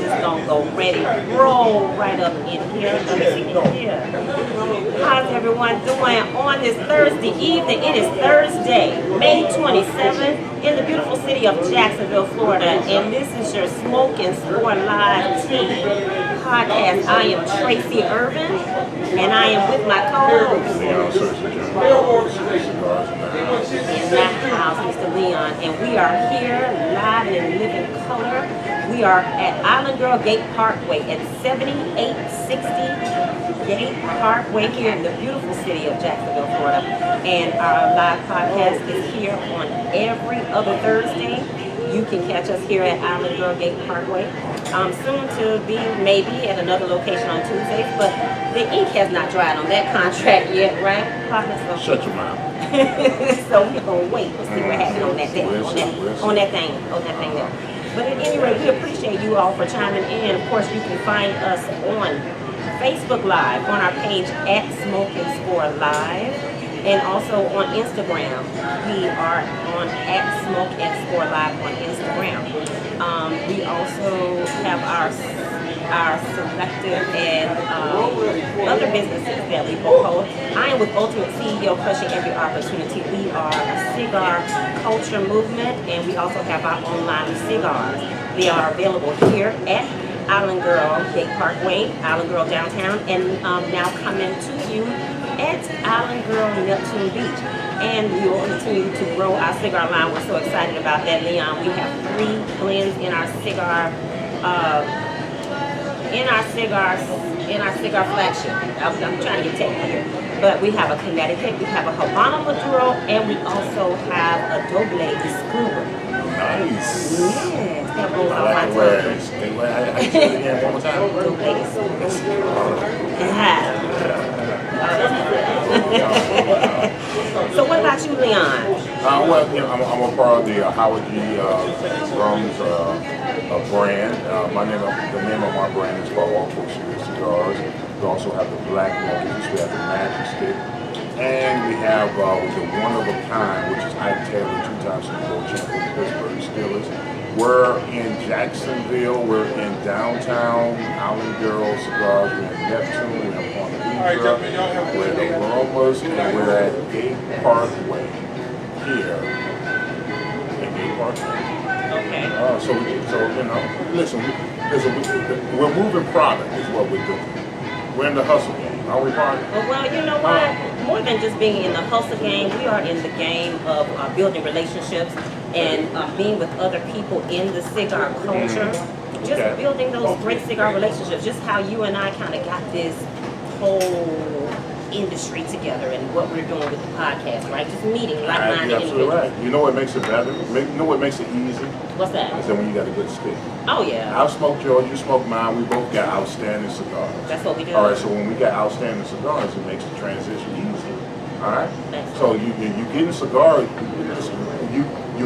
just gonna go ready, roll right up in here. Let me see here. How's everyone doing on this Thursday evening? It is Thursday, May 27th, in the beautiful city of Jacksonville, Florida. And this is your Smoke and Score Live Tea podcast. I am Tracy Irvin, and I am with my co-host in that house, Mr. Leon, and we are here live and in living color. We are at Island Girl Gate Parkway at 7860 Gate Parkway here in the beautiful city of Jacksonville, Florida. And our live podcast is here on every other Thursday. You can catch us here at Island Girl Gate Parkway. Soon to be maybe at another location on Tuesdays, but the ink has not dried on that contract yet, right? Shut your mouth. So we're gonna wait to see what happens on that thing, on that thing there. But at any rate, we appreciate you all for chiming in. Of course, you can find us on Facebook Live on our page at Smoke and Score Live. And also on Instagram, we are on at Smoke and Score Live on Instagram. We also have our selective and other businesses that we hold. I am with Ultimate CEO, Crushing Every Opportunity. We are a cigar culture movement, and we also have our online cigars. They are available here at Island Girl Gate Parkway, Island Girl downtown, and now coming to you at Island Girl Neptune Beach. And we will continue to grow our cigar line. We're so excited about that, Leon. We have 3 blends in our cigar flagship. I'm trying to get technical here. But we have a Connecticut, we have a Habano Maduro, and we also have a Doble Escuba. Nice. Yes, that rolls off my I tongue. say it again one more time. Doble Escuba. So what about you, Leon? Well, you know, I'm a part of the Howard G. Drums brand. The name of my brand is called All Folks Cigars. We also have the Black Nuggies, we have the Magic Stick, and we have the One of a Kind, which is Ike Taylor, 2-time Super Bowl champion, Pittsburgh Steelers. We're in Jacksonville, we're in downtown Island Girl Cigars, we're in Neptune, we're in Palm Beach, we're at Aromas, and we're at Gate Parkway here at Gate Parkway. Okay. So you know, listen, we're moving product is what we're doing. We're in the hustle game, are we, partner? Well, you know what? More than just being in the hustle game, we are in the game of building relationships and being with other people in the cigar culture. Just building those great cigar relationships. Just how you and I kind of got this whole industry together and what we're doing with the podcast, right? Just meeting like-minded individuals. Right. You know what makes it better? You know what makes it easy? What's that? Is that when you got a good stick. Oh, yeah. I've smoked yours, you smoked mine. We both got outstanding cigars. That's what we do. All right, so when we got outstanding cigars, it makes the transition easy. All right? Thanks. So you getting cigars, you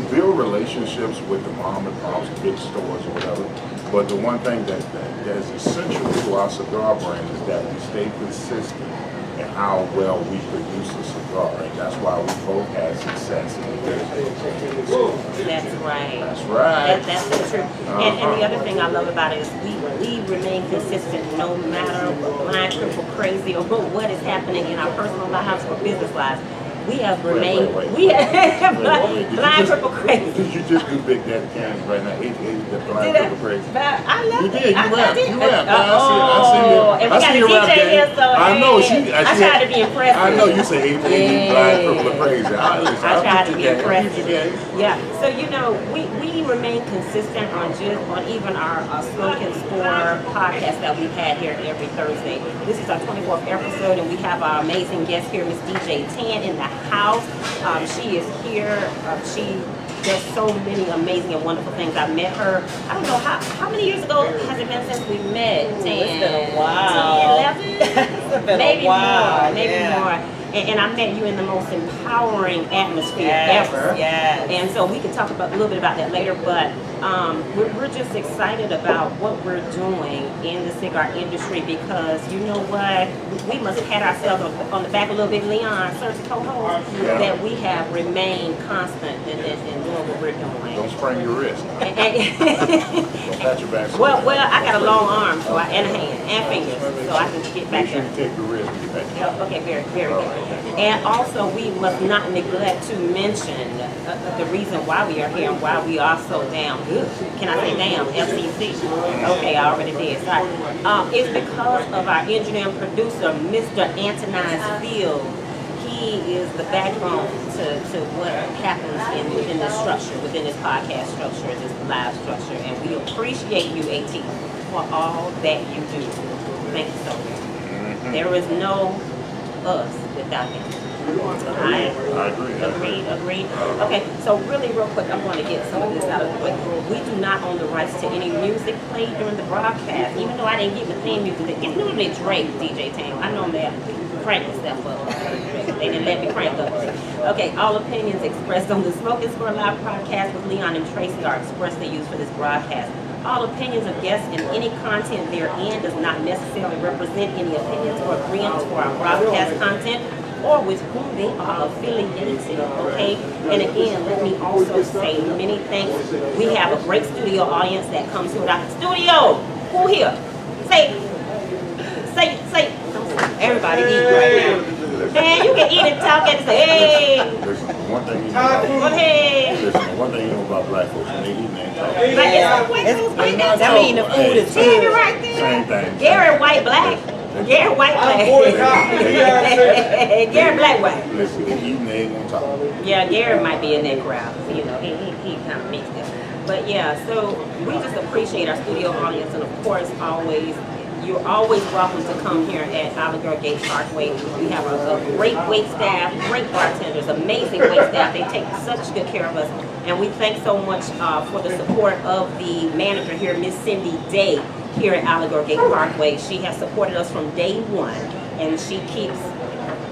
build relationships with the mom and pops, big stores or whatever. But the one thing that is essential to our cigar brand is that we stay consistent in how well we produce a cigar. And that's why we both had success in the business. That's right. That's right. That's so true. And the other thing I love about it is we remain consistent no matter blind, triple, crazy, or what is happening in our personal lives or business lives. We have remained, we have blind, triple, crazy. Did you just do Big Daddy Kane right now? He the blind, triple, crazy. I love You it. did. You rapped. did. You rapped. And we got a DJ here, so I know. I tried to be impressive. I know you say he blind, triple, and crazy. I tried to be impressive. Yeah. Yeah. So you know, we remain consistent on even our Smoke and Score podcast that we've had here every Thursday. This is our 24th episode, and we have our amazing guest here, Miss DJ Tan, in the house. She is here. She does so many amazing and wonderful things. I met her, I don't know, how many years ago has it been since we met? It's been a while. 10, 11? Maybe more. Maybe more. And I met you in the most empowering atmosphere ever. Yes. And so we can talk a little bit about that later, but we're just excited about what we're doing in the cigar industry because you know what? We must have had ourselves on the back a little bit, Leon, Sir co-host, that we have remained constant in doing what we're doing. Don't sprain your wrist. Don't And- pat your back. well, I got a long arm, so and a hand and fingers, so I can get back Make sure there. you take your wrist when you pat your Yeah, okay, very, very good. And also, we must not neglect to mention the reason why we are here and why we are so damn good. Can I say damn? FCC? Okay, I already did. Sorry. It's because of our engineer and producer, Mr. Antonin Field. He is the backbone to what happens within this structure, within this podcast structure, this live structure. And we appreciate you, AT, for all that you do. Thank you so much. There is no us without him. I agree. Agreed. Okay, so really real quick, I'm going to get some of this out of the way. We do not own the rights to any music played during the broadcast, even though I didn't get the theme music. It's normally Drake, DJ Tam. I know that. Cranking stuff up. They didn't let me crank up. Okay, all opinions expressed on the Smoke and Score Live podcast with Leon and Tracy are expressly used for this broadcast. All opinions of guests and any content therein does not necessarily represent any opinions or agreements for our broadcast content or with whom they are affiliated, okay? And again, let me also say many thanks. We have a great studio audience that comes to our studio. Who here? Say. Everybody eat right now. Man, you can eat and talk and say, hey. Listen, the one thing you know about, Go ahead. listen, the one thing you know about black folks, when they eat and they ain't talking. Like, it's white folks right now. That mean the food is Hey, good. right there. Same thing. Gary White Black. Gary White Black. Gary Black White. Listen, they eat and they ain't gonna talk. Yeah, Gary might be in that crowd. You know, he kind of mixed it. But yeah, so we just appreciate our studio audience, and of course, you're always welcome to come here at Alligator Gate Parkway. We have a great wait staff, great bartenders, amazing wait staff. They take such good care of us. And we thank so much for the support of the manager here, Miss Cindy Day, here at Alligator Gate Parkway. She has supported us from day one, and she keeps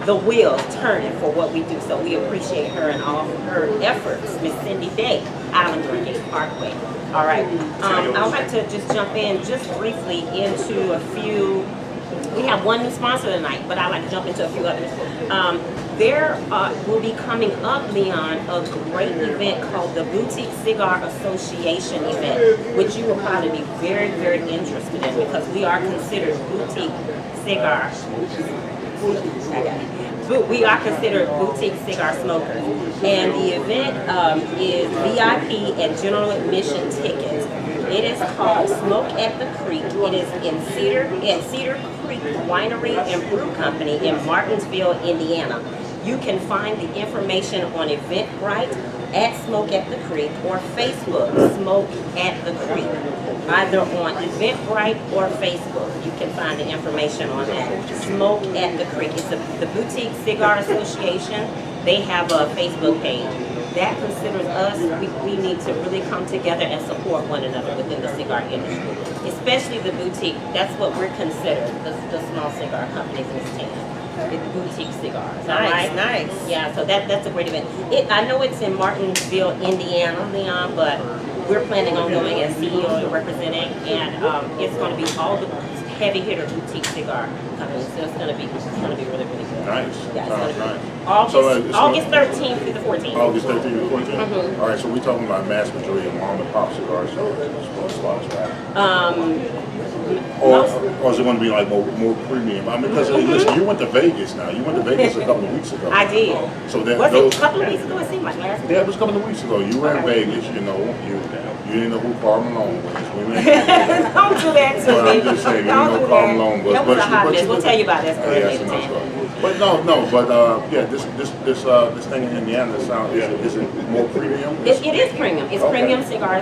the wheels turning for what we do. So we appreciate her and all of her efforts. Miss Cindy Day, Alligator Gate Parkway. All right. I'd like to just jump in just briefly into a few. We have one new sponsor tonight, but I'd like to jump into a few others. There will be coming up, Leon, a great event called the Boutique Cigar Association event, which you will probably be very, very interested in because we are considered boutique cigar. We are considered boutique cigar smokers, and the event is VIP and general admission tickets. It is called Smoke at the Creek. It is in Cedar Creek Winery and Brew Company in Martinsville, Indiana. You can find the information on Eventbrite at Smoke at the Creek or Facebook Smoke at the Creek. Either on Eventbrite or Facebook, you can find the information on that. Smoke at the Creek. It's the Boutique Cigar Association. They have a Facebook page. That considers us, we need to really come together and support one another within the cigar industry. Especially the boutique, that's what we're considered, the small cigar companies in this town. It's boutique cigars. Nice, all right? nice. Yeah, so that's a great event. I know it's in Martinsville, Indiana, Leon, but we're planning on going as CEO representing, and it's going to be all the heavy hitter boutique cigar companies. So it's going to be really, really good. Nice. Yeah, it's Sounds gonna be nice. August 13th through the 14th. August 13th to 14th? All right, so we're talking about mass majority of mom and pop cigars, spots, right? Or is it going to be like more premium? I mean, because listen, you went to Vegas now. You went to Vegas a couple of weeks ago. I did. So that Was those, it a couple of weeks ago? It seemed like last week. yeah, it was a couple of weeks ago. You were in Vegas, you know. You didn't know who Carl Malone was. Don't do that to Well, me. I'm just saying, you Don't know do Carl that. Malone was. That was a hot mess. We'll tell you about that story Yeah, later, that's another Tam. story. But yeah, this thing in Indiana is it more premium? It is premium. It's Okay. premium cigar,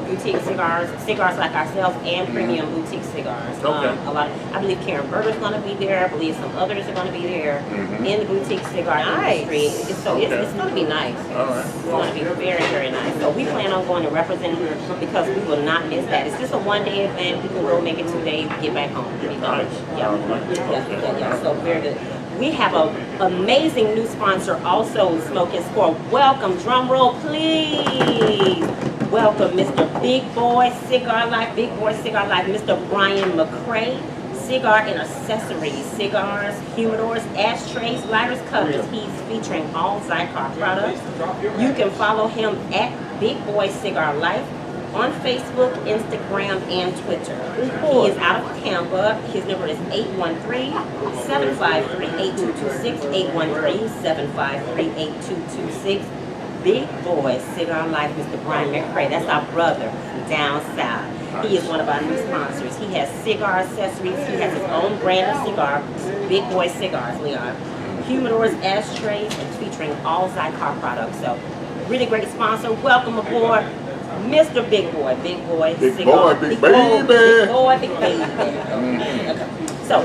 boutique cigars like ourselves, and premium boutique cigars. Okay. I believe Karen Berger's going to be there. I believe some others are going to be there Mhm. in the boutique cigar industry. It's going to be nice. All right. It's going to be very, very nice. So we plan on going to represent here because we will not miss that. It's just a one-day event. We can go make it 2 days, get back home. Be done. Nice. Yeah. Yeah. So very good. We have an amazing new sponsor also, Smoke and Score. Welcome, drum roll please. Welcome Mr. Big Boy Cigar Life, Mr. Brian McCray. Cigar and accessories, cigars, humidors, ashtrays, lighters, covers. He's featuring all Zycar products. You can follow him at Big Boy Cigar Life on Facebook, Instagram, and Twitter. He is out of Tampa. His number is 813-753-8226, 813-753-8226. Big Boy Cigar Life, Mr. Brian McCray. That's our brother down south. He is one of our new sponsors. He has cigar accessories. He has his own brand of cigar, Big Boy Cigars, Leon. Humidors, ashtrays, and featuring all Zycar products. So, really great sponsor. Welcome aboard, Mr. Big Boy. Big Boy Cigar. Big baby. Big Boy, Big Baby. Okay. So,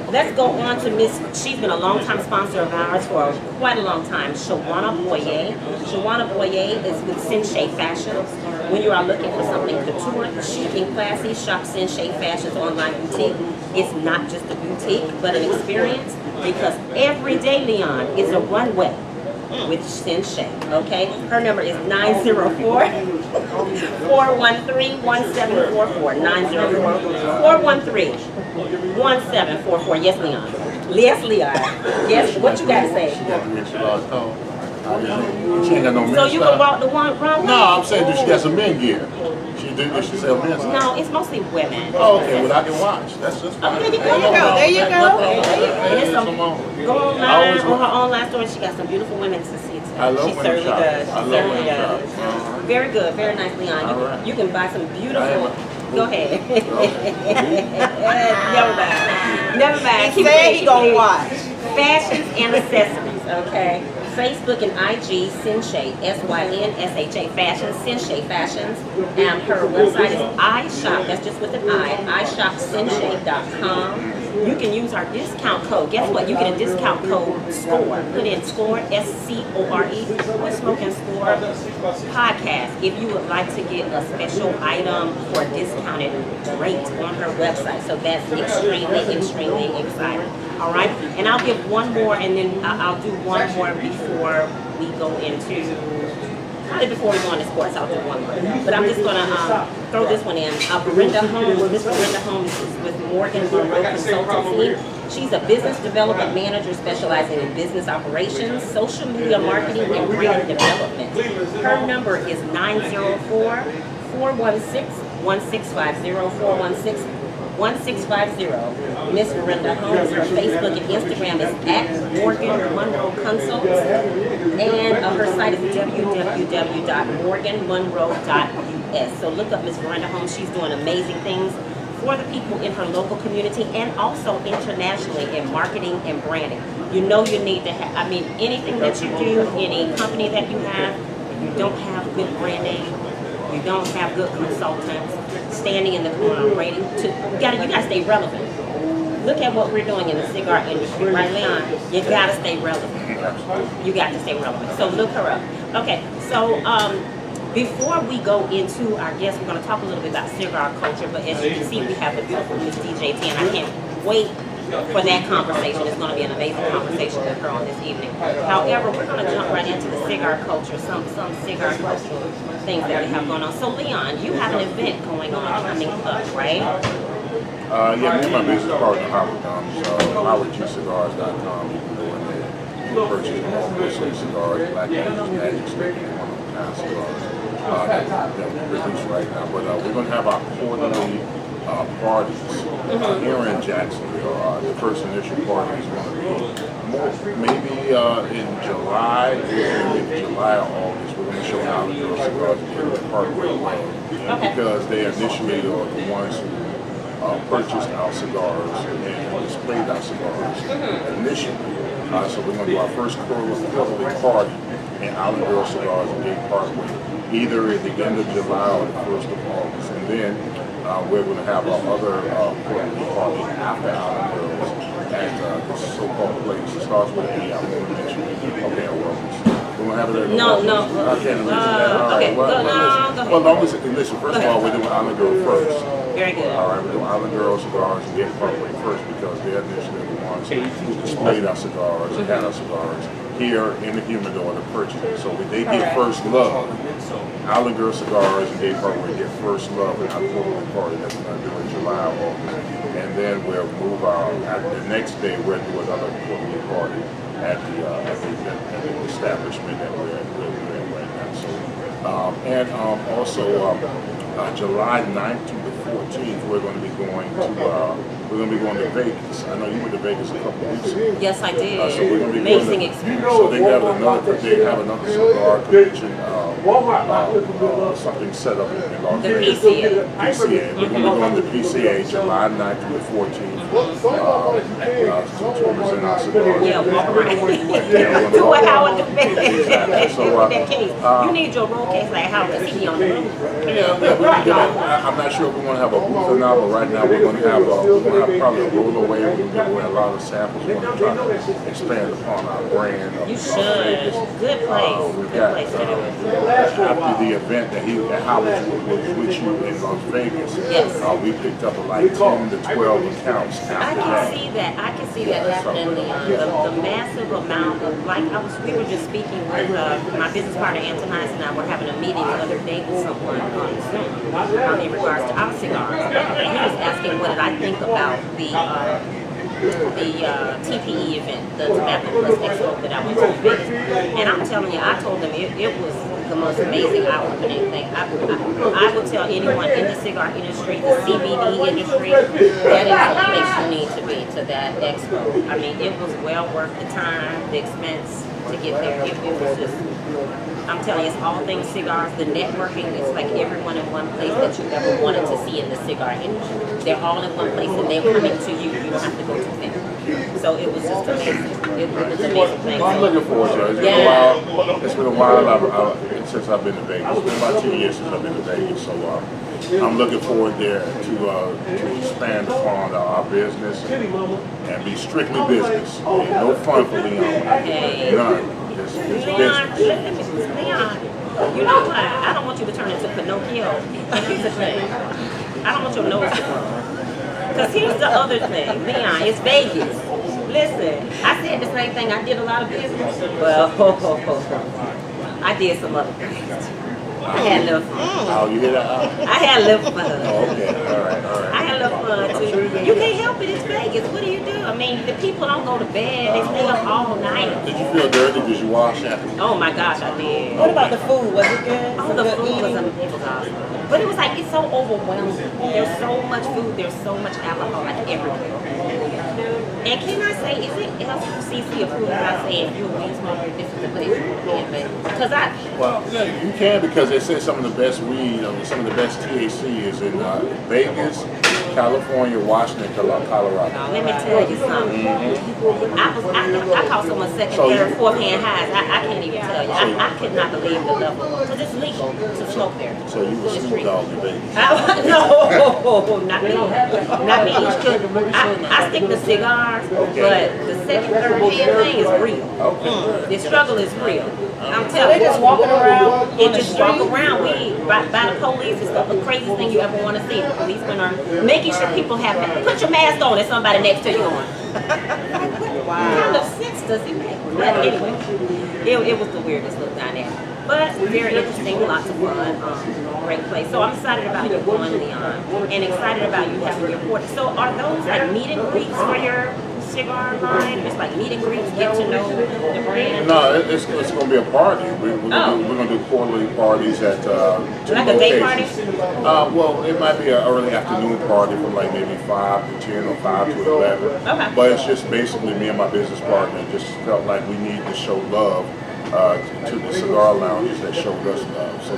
let's go on to Miss, she's been a long-time sponsor of ours for quite a long time, Shawana Boyer. Shawana Boyer is with Senshay Fashions. When you are looking for something couture, chic, and classy, shop Senshay Fashions online boutique. It's not just a boutique, but an experience, because every day, Leon, is a runway with Senshay, okay? Her number is 904-413-1744, 904-413-1744. Yes, Leon. Yes, Leon. Yes, what you got to say? She got the mixed large tone. She ain't got no men's So you style. can walk the wrong way? No, I'm saying, does she got some men gear? Does she sell men's style? No, it's mostly women. Oh, okay, well I can watch. That's fine. Oh, there you go. There you go. There's some, Come on. go I online always on her online store. She got some beautiful women to see too. I love She women certainly shopping. does. I She love certainly women does. shopping. Very good, very nice, Leon. All right. You can buy some beautiful. I Go ahead. Never mind. Never mind. He said he gonna watch. Fashions and accessories, okay? Facebook and IG, Senshay, SYNSHA Fashions, Senshay Fashions. And her website is iShop, that's just with an I, iShopSenshay.com. You can use our discount code. Guess what? You get a discount code SCORE. Put in SCORE, S-C-O-R-E, with Smoke and Score podcast. If you would like to get a special item for a discounted rate on her website. So that's extremely exciting. All right, and I'll give one more, and then I'll do one more before we go into, probably before we go into sports, I'll do one more. But I'm just gonna throw this one in. Brenda Holmes, Miss Brenda Holmes is with Morgan Monroe Consultancy. She's a business development manager specializing in business operations, social media marketing, and brand development. Her number is 904-416-1650, 416-1650. Miss Miranda Holmes, her Facebook and Instagram is at Morgan Monroe Consults, and her site is www.morganmonroe.us. So look up Miss Miranda Holmes. She's doing amazing things for the people in her local community and also internationally in marketing and branding. You know you need to have, I mean, anything that you do, any company that you have, if you don't have good branding, you don't have good consultants standing in the corner waiting to, you gotta stay relevant. Look at what we're doing in the cigar industry, right, Leon? You gotta stay relevant. You got to stay relevant. So look her up. Okay, so before we go into our guest, we're gonna talk a little bit about cigar culture, but as you can see, we have the beautiful Miss DJ T, and I can't wait for that conversation. It's going to be an amazing conversation with her on this evening. However, we're going to jump right into the cigar culture, some cigar cultural things that we have going on. So, Leon, you have an event going on coming up, right? Yeah, me and my business partner, Howard Gums, HowardGCigars.com. You can go in there. You can purchase all Whistler cigars, Black Angels, Magic Stick, and one of the kind of cigars that we produce right now. But we're going to have our quarterly parties here in Jacksonville. The first initial party is going to be maybe in July, July or August. We're going to show how the girl cigars here at Parkway Lane, because they initially are the ones who purchased our cigars and displayed our cigars initially. So we're going to do our first quarterly party in Island Girl Cigars in Gate Parkway, either at the end of July or the 1st of August. And then we're going to have our other quarterly party after Island Girls at this so-called place. It starts with A. I won't mention it. Okay, well, we're going to have it at No. I can't mention that. All right, Okay, well, listen, first of all, we're doing Island Girl first. Very good. All right, we're doing Island Girl Cigars and Gate Parkway first, because they're initially the ones who displayed our cigars and had our cigars here in the humidor to purchase it. So they get first love. Island Girl Cigars and Gate Parkway get first love in our quarterly party that we're going to do in July or August. And then we'll move on. The next day, we'll do another quarterly party at the establishment that we're in right now. So And also July 9th to the 14th, we're going to be going to Vegas. I know you went to Vegas a couple of weeks ago. Yes, I did. So we're going to be Amazing going experience. So they have another cigar convention, something set up in Las The Vegas. PCA. PCA. We're going to be going to PCA July 9th to the 14th. Some tours in our cigars. Yeah, walk around. Yeah, Do what Howard do best. Exactly. So, With that case. You need your roll case like Howard, because he be on the road. I'm not sure if we're going to have a booth or not, but right now we're going to have probably a roll away. We're going to give away a lot of samples. We're going to try to expand upon our brand. You should. Good place. Good place to do it. After the event that Howard was with you in Las Vegas, Yes. We picked up like 10 to 12 accounts I after can that. see that. I can see that happening, Leon. The massive amount of, we were just speaking with my business partner, Antonius, and I were having a meeting the other day with someone on Zoom in regards to our cigars. And he was asking what did I think about the TPE event, the Tobacco Plus Expo that I went to in Vegas. And I'm telling you, I told them it was the most amazing eye-opening thing. I would tell anyone in the cigar industry, the CBD industry, that is the place you need to be to that expo. I mean, it was well worth the time, the expense to get there. It was just, I'm telling you, it's all things cigars. The networking, it's like everyone in one place that you ever wanted to see in the cigar industry. They're all in one place and they're coming to you. You don't have to go to them. So it was just amazing. It was an amazing thing. Well, I'm looking forward to it. It's been a while. It's been a while since I've been to Vegas. It's been about 2 years since I've been to Vegas. So I'm looking forward there to expand upon our business and be strictly business. No fun for Leon. Hey. None. It's business. Leon, you know what? I don't want you to turn into Pinocchio. Here's the thing. I don't want your nose to run. Because here's the other thing. Leon, it's Vegas. Listen, I said the same thing. I did a lot of business. Well, I did some other things. I had a little fun. Oh, you hear that? I had a little fun. Oh, okay. All right. I had a little fun too. You can't help it, it's Vegas. What do you do? I mean, the people don't go to bed, they stay up all night. Did you feel dirty? Did you wash after? Oh my gosh, I did. What about the food? Was it good? Oh, the food was awesome. But it was like, it's so overwhelming. There's so much food, there's so much alcohol, like everywhere. And can I say, is it LCC approved when I say if you're a weed smoker, this is the place you can be? Because Well, yeah, you can because they say some of the best weed, some of the best THC is in Vegas, California, Washington, Colorado. let me tell you something. I caught someone second, So third, you- fourth hand highs. I can't even tell you. I could not believe the level. Because it's legal to smoke there. So you were Snoop Dogg in Vegas. No, not me. Not me. I stick to cigars, but the second, third hand thing is real. The struggle is real. I'm So telling they just you. walking around It on the just walk street? around by the police. It's the craziest thing you ever want to see. The policemen are making sure people have put your mask on. There's somebody next to you on. What kind of sense does it make? But anyway, it was the weirdest look down there. But very interesting, lots of fun, great place. So I'm excited about you going, Leon, and excited about you having your port. So are those like meet and greets for your cigar line? It's like meet and greets, get to know the brand? No, it's going to be a party. We're going to do quarterly parties at two Like a day party? locations. Well, it might be an early afternoon party from like maybe 5 to 10 or 5 to 11. Okay. But it's just basically me and my business partner just felt like we need to show love to the cigar lounges that showed us love. So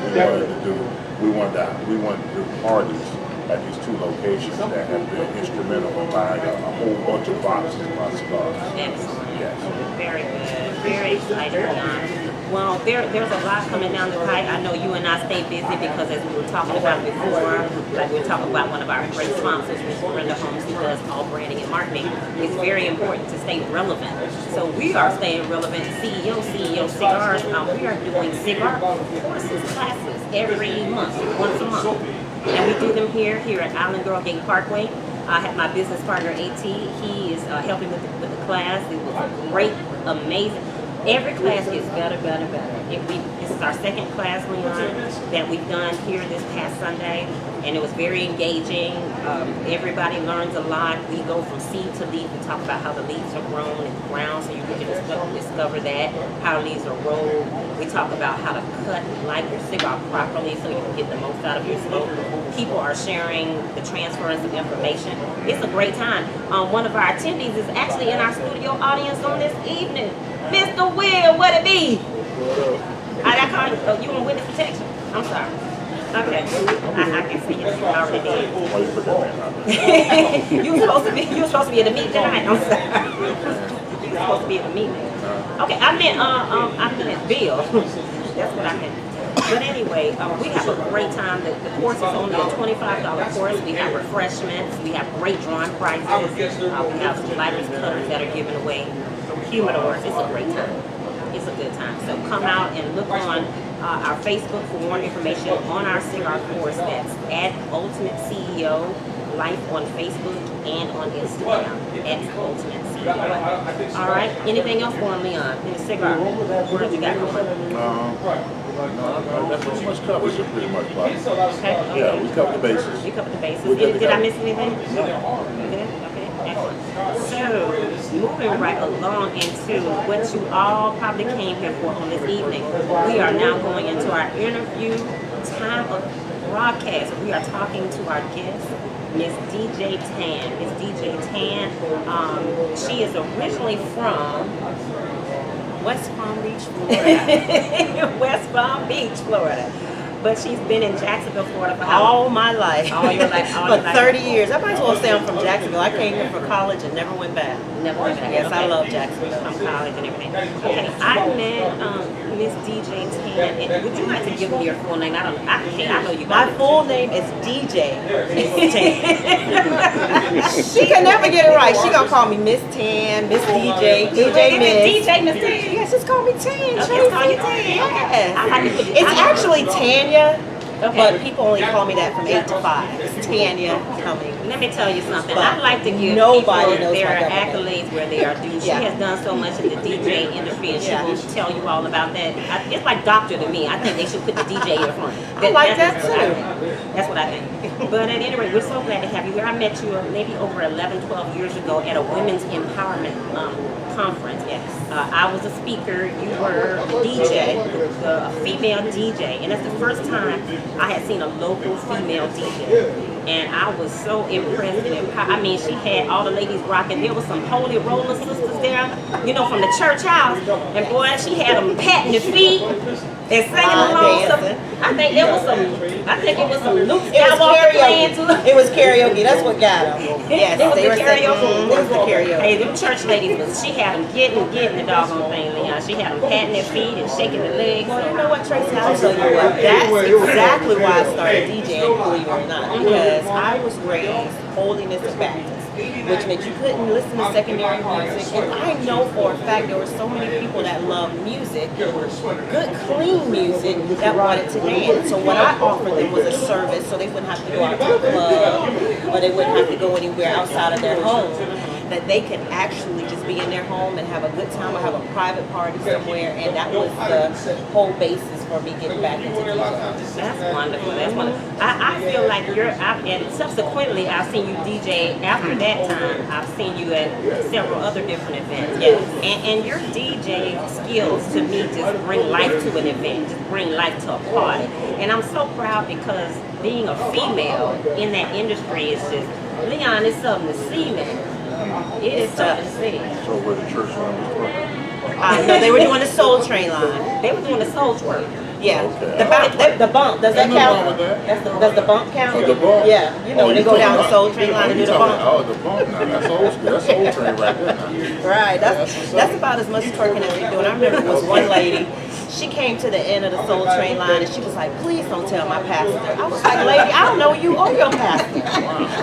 we wanted to do parties at these 2 locations that have been instrumental in buying a whole bunch of boxes of our cigars. Excellent. Yes. Very good. Very excited, Leon. Well, there's a lot coming down the pipe. I know you and I stay busy because as we were talking about before, like we were talking about one of our great sponsors, Ms. Brenda Holmes, who does all branding and marketing. It's very important to stay relevant. So we are staying relevant. CEO Cigars, we are doing cigar courses, classes every month, once a month. And we do them here at Island Girl Gate Parkway. I have my business partner, AT. He is helping with the class. It was great, amazing. Every class gets better. This is our second class, Leon, that we've done here this past Sunday. and it was very engaging. Everybody learns a lot. We go from seed to leaf. We talk about how the leaves are grown in the ground, so you can discover that, how leaves are rolled. We talk about how to cut and light your cigar properly so you can get the most out of your smoke. People are sharing the transference of information. It's a great time. One of our attendees is actually in our studio audience on this evening. Mr. Will, what it be? I call you. Oh, you on witness protection? I'm sorry. Okay, I can see it. You already did. Why you put that man out there? You were supposed to be at the meeting tonight. I'm sorry. You were supposed to be at the meeting. Okay, I meant Bill. That's what I meant. But anyway, we have a great time. The course is only a $25 course. We have refreshments. We have great drawing prizes. We have some library cutters that are given away. Humidors. It's a great time. It's a good time. So come out and look on our Facebook for more information on our cigar course. That's at Ultimate CEO Life on Facebook and on Instagram at Ultimate CEO. All right. Anything else going, Leon? In the cigar? What you got going? No, that pretty much covers it, pretty much, Bob. Okay. Yeah, we covered the bases. You covered the bases. We did Did I cover- miss anything? Okay. Excellent. So, moving right along into what you all probably came here for on this evening, we are now going into our interview time of broadcast. We are talking to our guest, Miss DJ Tan. Miss DJ Tan, she is originally from West Palm Beach, Florida. West Palm Beach, Florida. But she's been in Jacksonville, Florida for how long? All my life. All your life. All For your life. 30 years. I might as well say I'm from Jacksonville. I came here for college and never went back. Never went back. Yes, I Okay. love Jacksonville. From college and everything. Okay, I met Miss DJ Tan. And would you like to give me your full name? I know you My got it. full name is DJ Miss Tan. She can never get it right. She gonna call me Miss Tan, Miss DJ, DJ Miss. DJ Miss Tan. Yes, just call me Tan. Okay, Tracy. it's called you Tan. Yes. I like to put it- It's actually Tanya, Okay. but people only call me that from 8 to 5. It's Tanya coming. Let me tell you something. But I like to give nobody people knows their my government. accolades where they are due. She Yeah. has done so much in the DJ industry, and she Yeah. will tell you all about that. It's like doctor to me. I think they should put the DJ in front. I like that That's what I too. think. That's what I think. But at any rate, we're so glad to have you here. I met you maybe over 11, 12 years ago at a women's empowerment conference. Yes. I was a speaker. You were a DJ, a female DJ, and that's the first time I had seen a local female DJ. And I was so impressed and empowered. I mean, she had all the ladies rocking. There was some holy roller sisters there, you know, from the church house. And boy, she had them patting their feet and singing along. dancing. I think it was some Luke It was Skywalker playing too. karaoke. It was karaoke. That's what got them. Yes, It was they the were singing. karaoke. It was the karaoke. Hey, them church ladies was, she had them getting the doggone thing, Leon. She had them patting their feet and shaking their legs. Well, you know what, Tracy? I'll tell you what. That's exactly why I started DJing, believe it or not. Because I was raised holiness and Baptist, which meant you couldn't listen to secondary music. And I know for a fact there were so many people that love music, good, clean music, that wanted to dance. So what I offered them was a service so they wouldn't have to go out to the club or they wouldn't have to go anywhere outside of their home. That they could actually just be in their home and have a good time or have a private party somewhere, and that was the whole basis for me getting back into DJing. That's wonderful. That's wonderful. I feel like and subsequently I've seen you DJ after that time. I've seen you at several other different events. Yes. And your DJ skills to me just bring life to an event, just bring life to a party. And I'm so proud because being a female in that industry is just, Leon, it's something to see, man. It is something to see. So where the church line was working. No, they were doing the Soul Train line. They were doing the soul twerk. Yeah. Okay. The bump, does that Ain't no count? wrong with that. Does the bump count? Oh, the bump? Yeah. You know, Oh, when they you go down the talking Soul about- Train line and you do the talking- bump. Oh, the bump now. That's old school. That's Soul Train right there now. Right, that's about as much twerking as we do. And I remember there was one lady, she came to the end of the Soul Train line and she was like, please don't tell my pastor. I was like, lady, I don't know you or your pastor.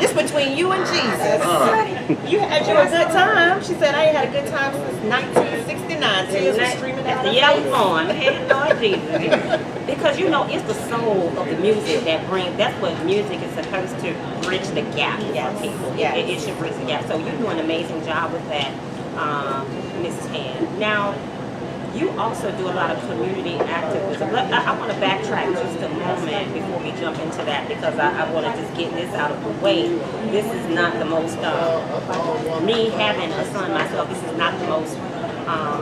It's between you and Jesus. You had you a good time. She said, I ain't had a good time since 1969. Tears were streaming down The her yellow face. one, man, Lord Jesus. Because you know, it's the soul of the music that brings, that's what music is supposed to bridge the gap Yes, for people. yes. It should bridge the gap. So you do an amazing job with that, Miss Tan. Now, you also do a lot of community activism. I want to backtrack just a moment before we jump into that because I want to just get this out of the way. This is not the most, me having a son myself, this is not the most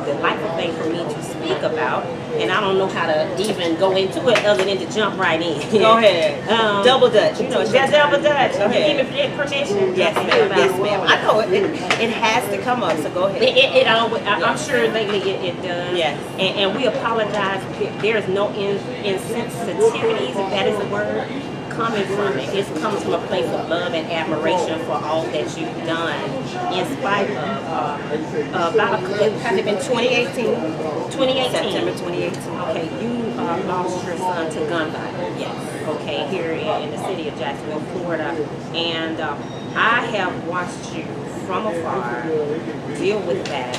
delightful thing for me to speak about, and I don't know how to even go into it other than to jump right in. Go ahead. Double Dutch. You know, it's That's double Dutch. Go ahead. Even get permission. Yes, ma'am. Yes, ma'am. I know it. It has to come up, so go ahead. It always, I'm sure lately it does. Yes. And we apologize. There's no insensitivities, if that is a word, coming from it. It comes from a place of love and admiration for all that you've done in spite of has it been 2018? 2018. September 2018. Okay, you lost your son to gun violence. Yes. Okay, here in the city of Jacksonville, Florida. And I have watched you from afar deal with that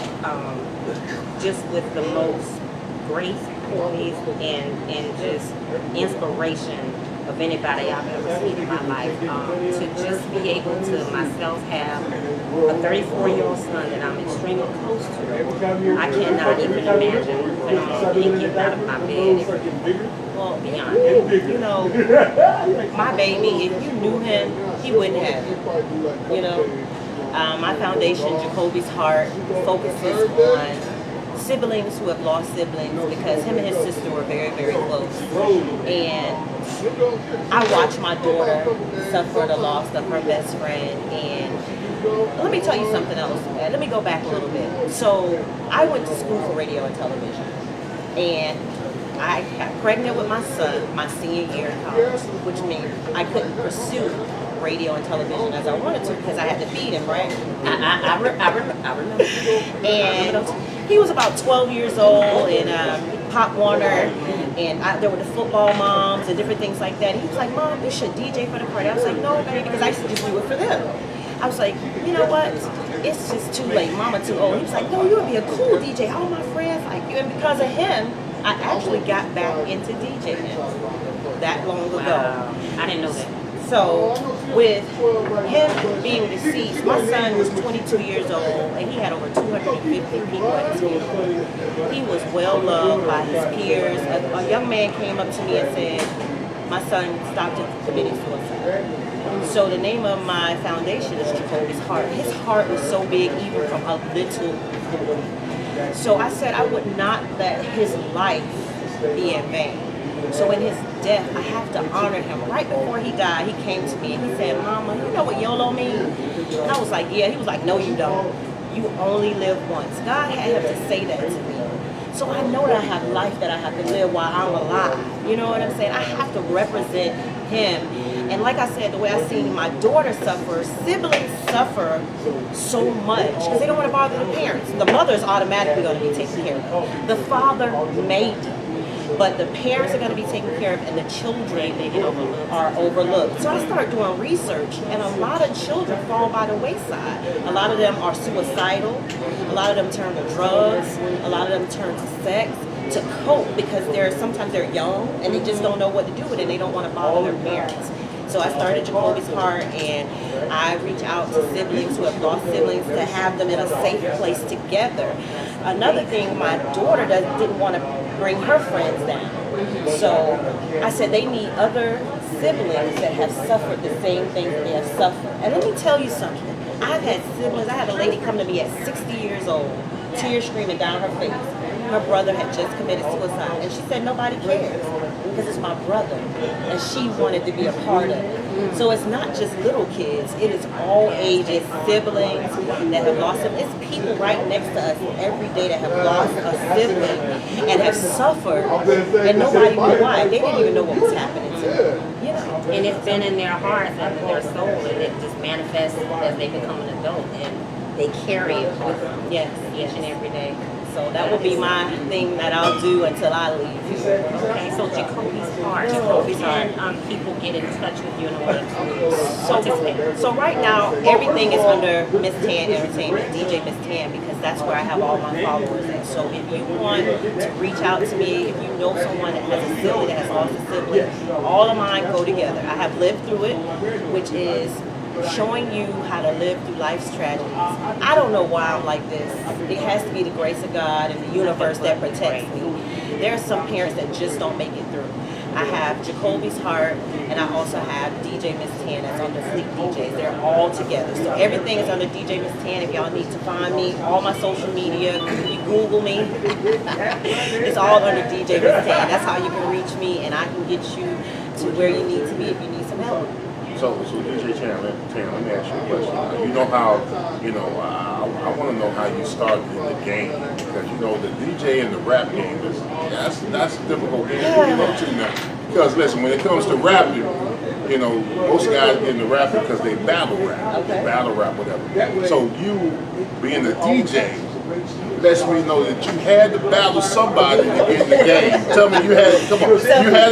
just with the most grace, poise, and just inspiration of anybody I've ever seen in my life. To just be able to myself have a 34-year-old son that I'm extremely close to, I cannot even imagine when I'm getting out of my bed. Well, beyond that. You know, my baby, if you knew him, he wouldn't have it. You know, my foundation, Jacoby's Heart, focuses on siblings who have lost siblings because him and his sister were very, very close. And I watched my daughter suffer the loss of her best friend. And let me tell you something else. Let me go back a little bit. So I went to school for radio and television. And I got pregnant with my son my senior year in college, which means I couldn't pursue radio and television as I wanted to because I had to feed him, right? I remember. And he was about 12 years old, and Pop Warner, and there were the football moms and different things like that. And he was like, "Mom, you should DJ for the party." I was like, "No, baby," because I used to just do it for them. I was like, "You know what? It's just too late. Mama too old." He was like, "No, you would be a cool DJ. All my friends like you." And because of him, I actually got back into DJing that long ago. Wow. I didn't know that. So with him being deceased, my son was 22 years old and he had over 250 people at his funeral. He was well loved by his peers. A young man came up to me and said, "My son stopped at committing suicide." So the name of my foundation is Jacoby's Heart. His heart was so big even from a little boy. So I said I would not let his life be in vain. So in his death, I have to honor him. Right before he died, he came to me and he said, "Mama, you know what YOLO means?" And I was like, "Yeah." He was like, "No, you don't. You only live once." God had to say that to me. So I know that I have life that I have to live while I'm alive. You know what I'm saying? I have to represent him. And like I said, the way I seen my daughter suffer, siblings suffer so much because they don't want to bother the parents. The mother's automatically going to be taken care of. The father may do. But the parents are going to be taken care of, and the children are overlooked. So I started doing research, and a lot of children fall by the wayside. A lot of them are suicidal. A lot of them turn to drugs. A lot of them turn to sex to cope because sometimes they're young and they just don't know what to do with it. And they don't want to bother their parents. So I started Jacoby's Heart, and I reach out to siblings who have lost siblings to have them in a safe place together. Another thing, my daughter didn't want to bring her friends down. So I said they need other siblings that have suffered the same thing that they have suffered. And let me tell you something. I've had siblings. I had a lady come to me at 60 years old, tears streaming down her face. Her brother had just committed suicide, and she said nobody cares because it's my brother, and she wanted to be a part of it. So it's not just little kids; it is all ages, siblings that have lost them. It's people right next to us every day that have lost a sibling and have suffered, and nobody knew why. They didn't even know what was happening to them. You know, And it's been in their hearts and their soul, and it just manifests as they become an adult, and they carry it with them. yes, Each and every day. So that will be my thing that I'll do until I leave. Okay, so Jacoby's Heart. Jacoby's Can people get in touch with you in order to participate? So right now, everything is under Miss Tan Entertainment, DJ Miss Tan, because that's where I have all my followers at. So if you want to reach out to me, if you know someone that has a sibling, that has lost a sibling, all of mine go together. I have lived through it, which is showing you how to live through life's tragedies. I don't know why I'm like this. It has to be the grace of God and the universe that protects me. There are some parents that just don't make it through. I have Jacoby's Heart, and I also have DJ Miss Tan that's under Fleet DJs. They're all together. So everything is under DJ Miss Tan. If y'all need to find me, all my social media, you Google me, it's all under DJ Miss Tan. That's how you can reach me, and I can get you to where you need to be if you need some help. So DJ Tan, let me ask you a question. You know how, I want to know how you started in the game, because the DJ in the rap game that's a difficult game to get into now. Because listen, when it comes to rapping, most guys get into rapping because they battle rap, whatever. So you being a DJ lets me know that you had to battle somebody to get in the game. Tell me you had to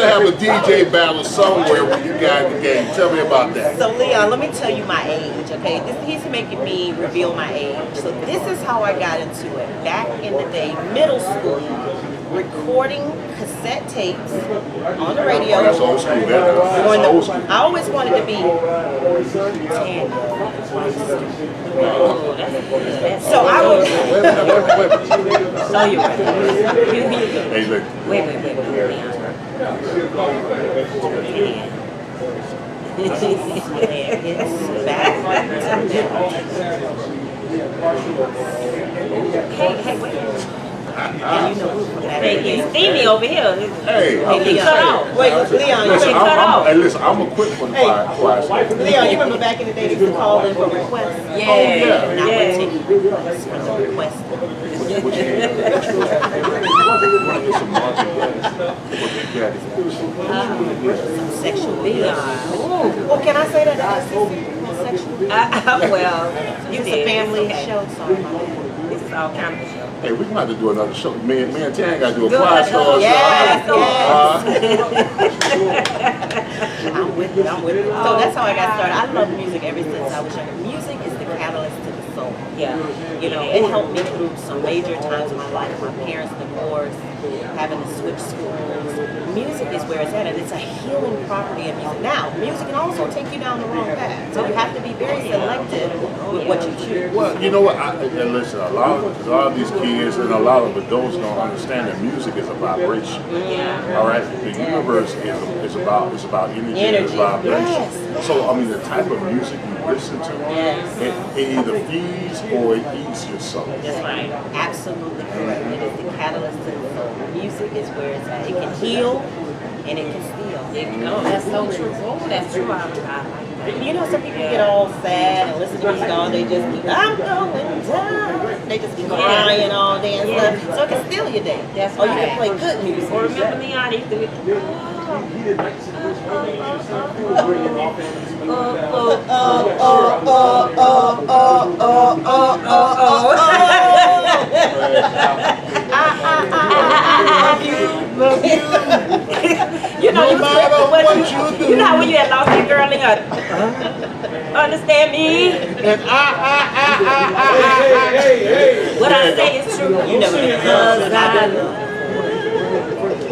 have a DJ battle somewhere when you got in the game. Tell me about that. So Leon, let me tell you my age, okay? He's making me reveal my age. So this is how I got into it. Back in the day, middle school, recording cassette tapes on the radio. Oh, that's old school. That's old school. I always wanted to be Tanya. So I would. So you right. Hey, look. Wait. It's back. Hey, wait. Hey, it's Stevie over here. Hey, Leon. Cut off. Wait, Leon. Listen, I'm a quick one. Leon, you remember back in the day they used to call in for requests? Yeah. And I would take requests for the request. Some sexual Leon. Oh, can I say that? Sexual? Well, you It's did. a family Okay. show, sorry. This is all kind of show. Hey, we're gonna have to do another show. Me and Tan got to do a quiet show. Yes, Uh, I'm with it. So that's how I got started. I love music ever since I was younger. Music is the catalyst to the soul. Yeah. It helped me through some major times in my life. My parents' divorce, having to switch schools. Music is where it's at, and it's a healing property of music. Now, music can also take you down the wrong path, so you have to be very selective with what you choose. well, you know what? And listen, a lot of these kids and a lot of adults don't understand that music is a vibration. Yeah. All right, the universe is about energy. It's vibration. Yes. So I mean, the type of music you listen to, Yes. it either feeds or it eats your soul. That's right. Absolutely correct. It is the catalyst to the soul. Music is where it's at. It can heal and it can steal. No, that's so true. Oh, that's true. I like that. Some people get all sad and listen to music all day, just keep, I'm going down. They just keep crying all day and stuff. So it can steal your day. That's Or you right. can play good music. Or remember Leon, he used to be, you know, you know when you had lost that girl and you understand me? And What I say is true. You never because I love you.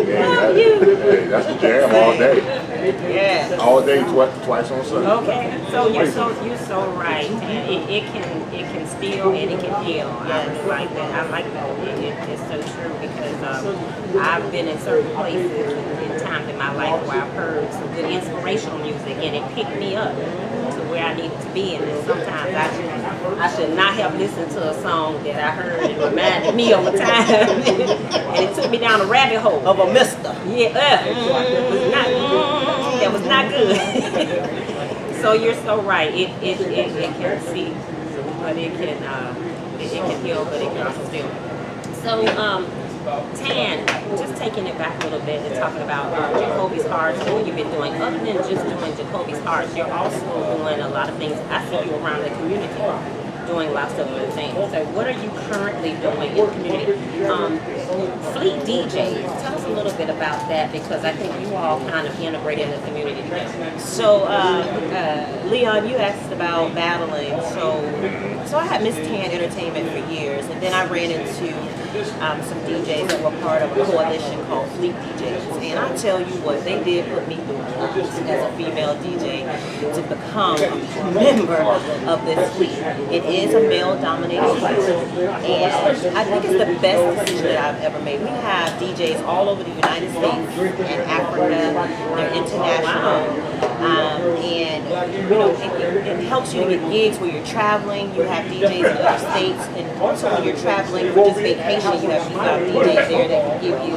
Hey, that's the jam all day. Yeah. All day, twice on Sunday. Okay, so you're so right, and it can steal and it can heal. I really like that. I like that. It's so true because I've been in certain places in times in my life where I've heard some good inspirational music and it picked me up to where I needed to be. And then sometimes I should not have listened to a song that I heard and reminded me of a time, and it took me down a rabbit hole Of a mister. Yeah, that was not good. So you're so right. It can see, but it can heal, but it can also steal. So Tan, just taking it back a little bit and talking about Jacoby's Hearts and what you've been doing. Other than just doing Jacoby's Hearts, you're also doing a lot of things. I see you around the community doing lots of other things. So what are you currently doing in the community? Fleet DJs, tell us a little bit about that because I think you all kind of integrated in the community together. So, Leon, you asked about battling. So, So I had Miss Tan Entertainment for years, and then I ran into some DJs that were part of a coalition called Fleet DJs. And I tell you what, they did put me through as a female DJ to become a member of this fleet. It is a male-dominated field, and I think it's the best decision that I've ever made. We have DJs all over the United States and Africa. They're international. And you know, it helps you to get gigs where you're traveling. You have DJs in other states, and also when you're traveling for just vacation, you have DJs there that can give you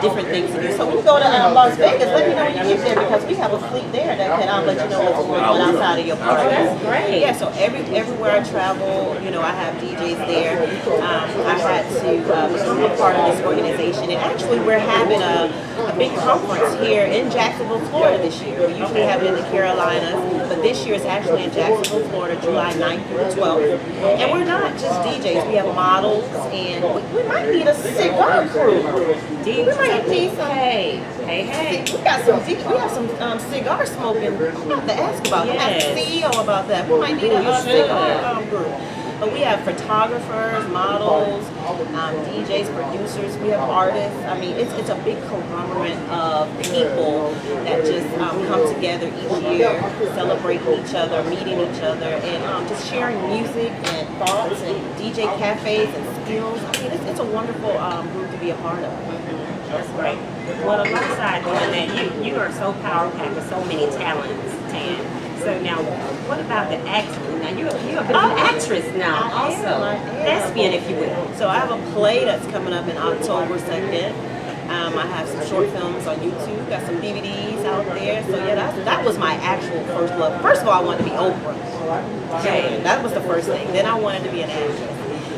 different things to do. So when you go to Las Vegas, let me know when you get there, because we have a fleet there that can let you know what's going on outside of your party. That's great. Yeah, so everywhere I travel, you know, I have DJs there. I had to become a part of this organization, and actually we're having a big conference here in Jacksonville, Florida this year. We usually have it in the Carolinas, but this year it's actually in Jacksonville, Florida, July 9th through the 12th. And we're not just DJs, we have models, and we might need a cigar crew. We might need some. Hey. We have some cigar smoking. I'm about to ask about that. Yes. Ask the CEO about that. We might need a cigar group. But we have photographers, models, DJs, producers. We have artists. I mean, it's a big conglomerate of people that just come together each year, celebrating each other, meeting each other, and just sharing music and thoughts and DJ cafes and skills. I mean, it's a wonderful group to be a part of. That's great. Well, alongside doing that, you are so power packed with so many talents, Tan. So now, what about the acting? Now you're a bit of an actress now, I also am. thespian, if you will. So I have a play that's coming up in October 2nd. I have some short films on YouTube, got some DVDs out there. So yeah, that was my actual first love. First of all, I wanted to be Oprah. Okay. That was the first thing. Then I wanted to be an actress.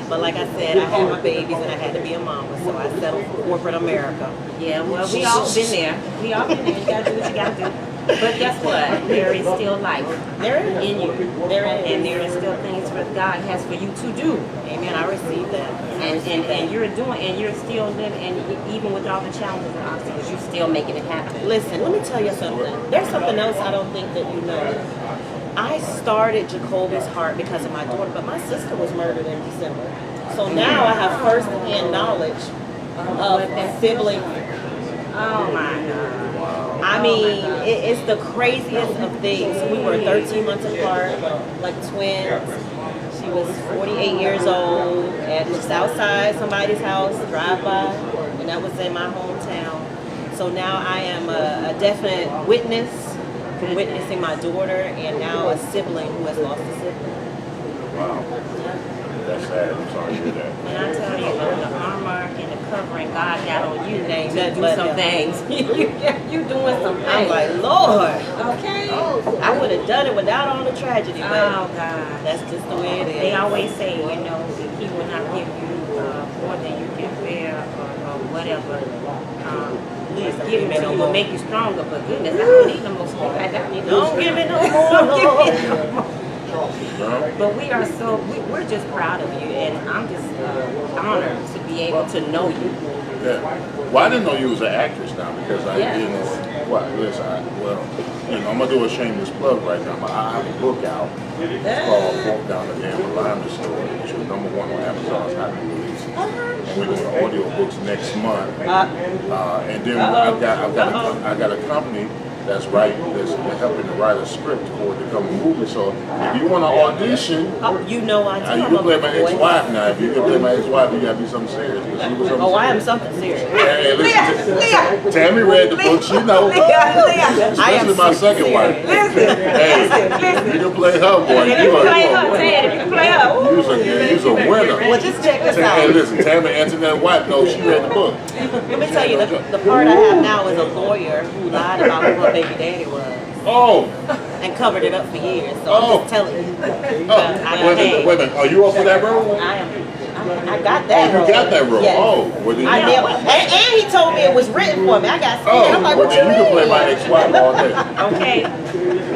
But like I said, I had my babies and I had to be a mama, so I settled for corporate America. Yeah, well, we all been there. We all been there. You gotta do what you gotta do. But guess what? There is still life There it is. in you. And there is still things that God has for you to do. Amen. I received that. And you're doing, and you're still living, and even with all the challenges and obstacles, you're still making it happen. Listen, let me tell you something. There's something else I don't think that you know. I started Jacobus Heart because of my daughter, but my sister was murdered in December. So now I have first-hand knowledge of sibling. Oh my God. I mean, it's the craziest of things. We were 13 months apart, like twins. She was 48 years old, and just outside somebody's house, drive by, and that was in my hometown. So now I am a definite witness from witnessing my daughter, and now a sibling who has lost a sibling. Wow. That's sad. I'm sorry to hear that. And I tell you, the armor and the covering God got on you Ain't to nothing do but some him. things. You doing some things. I'm like, Lord, Okay. I would have done it without all the tragedy, Oh but God. that's just the way it is. They always say, you know, He will not give you more than you can bear or whatever. He's giving to you will make you stronger. But goodness, I don't need no more strength. I don't need no Don't give me no Don't more. give me no more. No? But we are so, we're just proud of you, and I'm just honored to be able to know you. Yeah. Well, I didn't know you was an actress now because I Yeah. didn't. Well, listen, I'm gonna do a shameless plug right now. I have a book out. It's called Walk Down the Damn Alignment Story, which was #1 on Amazon's Happy Releases. And we're doing audiobooks next month. And then I got a company that's helping to write a script for it to become a movie. So if you want to audition, You know I do. you can play my ex-wife now. If you can play my ex-wife, you gotta be something serious. Oh, I am something serious. Hey, listen, Tammy read the book. She knows. I am Especially my second wife. Hey, you can play her, boy. If you play her, Ted, if you play her, You's a winner. Well, just check this Hey, out. listen, Tammy Antoinette White knows she read the book. Let me tell you, the part I have now is a lawyer who lied about who her baby daddy was Oh, and covered it up for years. So I'm just telling you. wait a minute. Are you up for that role? I got that role. You got that role. Yes. Oh, well then I nailed it. And he told me it was written for me. I got scared. I'm like, well what you then you can play my mean? ex-wife all day. okay.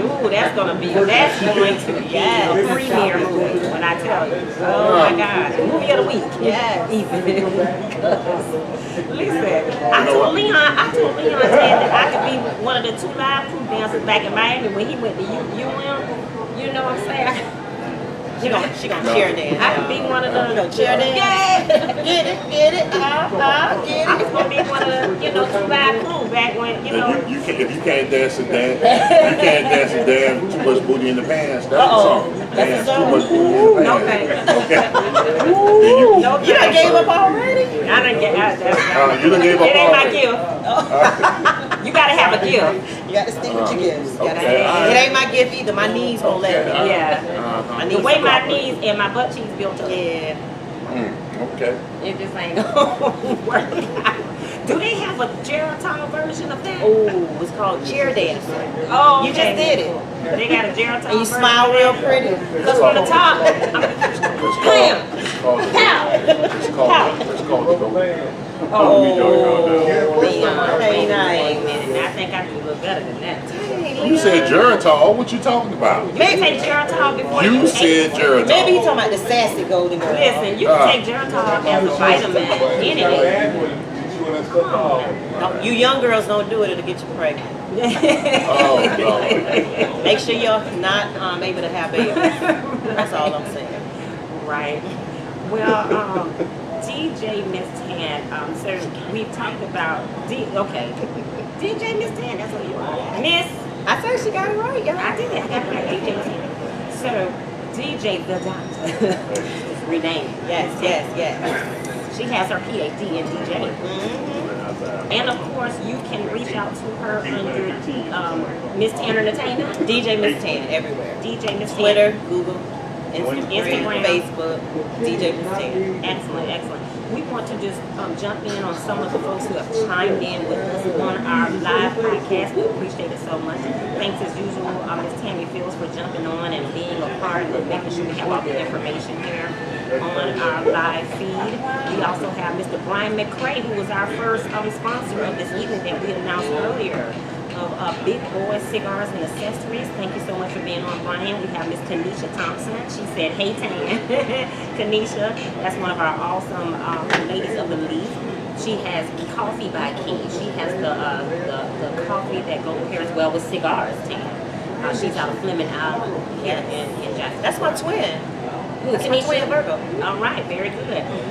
Ooh, that's going to be a premiere movie when I tell you. Oh my God. Movie of the week. Yes. Listen, I told Leon that I could be one of the 2 live crew dancers back in Miami when he went to UM. You know what I'm saying? She gonna cheer dance. I could be one of the. You know, cheer dance. Yeah. Get it, get it, get I it. was gonna be one of the, two by crew back when, You can, if you can't dance a damn, you can't dance a damn too much booty in the pants. That's the song. Dance too much booty in the No pants. thanks. Okay. No You done thanks. gave up already? I done get out. You done gave up It ain't my already. gift. You gotta have a gift. You got to stick with your gifts. You gotta Okay, have- It ain't my gift either. My knees won't let me. Yeah. I The need way some my help. knees and my butt cheeks built up. Yeah. Okay. It just ain't gonna work out. Do they have a Geritol version of that? Oh, it's called cheer dance. Oh, You just did it. They got a Geritol And you version. smile real pretty. Because from the top, It's called the goat. Oh, Leon, Hey, nice. wait a minute. I think I do look better than that. You said Geritol. What you talking about? You can take Geritol before You you said Geritol. Maybe you talking about the sassy golden girl. Listen, you can take Geritol as a vitamin anyway. You young girls don't do it, it'll get you pregnant. Oh, no. Make sure you're not able to have babies. That's all I'm saying. Right. Well, DJ Miss Tan, so we've talked about, DJ Miss Tan, that's what you are. Miss, I think she got it right, y'all. I did it, I got it right, DJ Miss Tan. So, DJ the Doctor, is renamed. Yes. She has her PhD in DJ. And of course, you can reach out to her under Miss Tan Entertainment. DJ Miss Tan everywhere. DJ Miss Tan. Twitter, Google, Instagram, Instagram. Facebook, DJ Miss Tan. Excellent. We want to just jump in on some of the folks who have chimed in with us on our live podcast. We appreciate it so much. Thanks as usual, Ms. Tammy Fields for jumping on and being a part of making sure we have all the information here on our live feed. We also have Mr. Brian McCray, who was our first sponsor of this evening that we announced earlier, of Big Boy Cigars and Accessories. Thank you so much for being on, Brian. We have Miss Kanisha Thompson. She said, hey, Tan. Kanisha, that's one of our awesome ladies of the leaf. She has Coffee by Key. She has the coffee that pairs well with cigars, Tan. She's out of Fleming Island here in Jackson. That's my twin. That's my twin Virgo. All right, very good.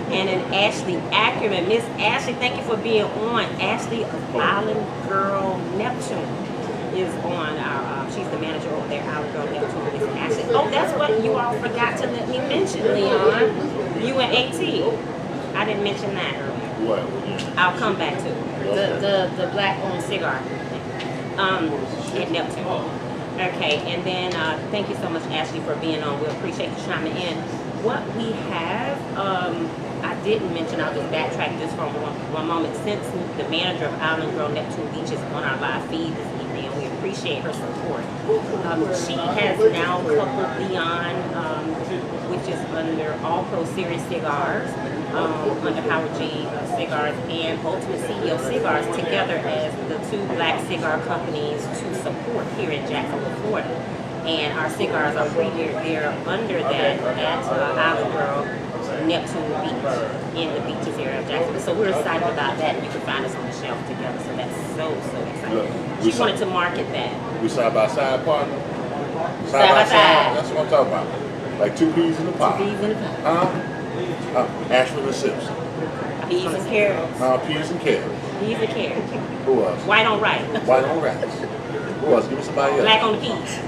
And then Ashley Ackerman. Miss Ashley, thank you for being on. Ashley of Island Girl Neptune is on our, she's the manager over there, Island Girl Neptune. Miss Ashley. Oh, that's what you all forgot to let me mention, Leon. You and AT. I didn't mention that earlier. What? I'll come back to it. The black-owned cigar at Neptune. Okay, and then thank you so much, Ashley, for being on. We appreciate you chiming in. What we have, I didn't mention, I'll just backtrack just for one moment. Since the manager of Island Girl Neptune Beach is on our live feed this evening, and we appreciate her support. She has now coupled Leon, which is under All Pro Series Cigars, under Howard G Cigars, and Ultimate CEO Cigars together as the two black cigar companies to support here in Jacksonville, Florida. And our cigars are premiered there under that at Island Girl Neptune Beach in the beaches area of Jacksonville. So we're excited about that. You can find us on the shelf together. So that's so exciting. Look, She wanted to market that. We side by side partner? Side by side. That's what I'm talking about. Like two peas in the pot. Peas in the pot. Ashford and Simpson. Peas and carrots. Peas and carrots. Peas and carrots. Who else? White on rice. White on rice. Who else? Give me somebody else. Black on the peas.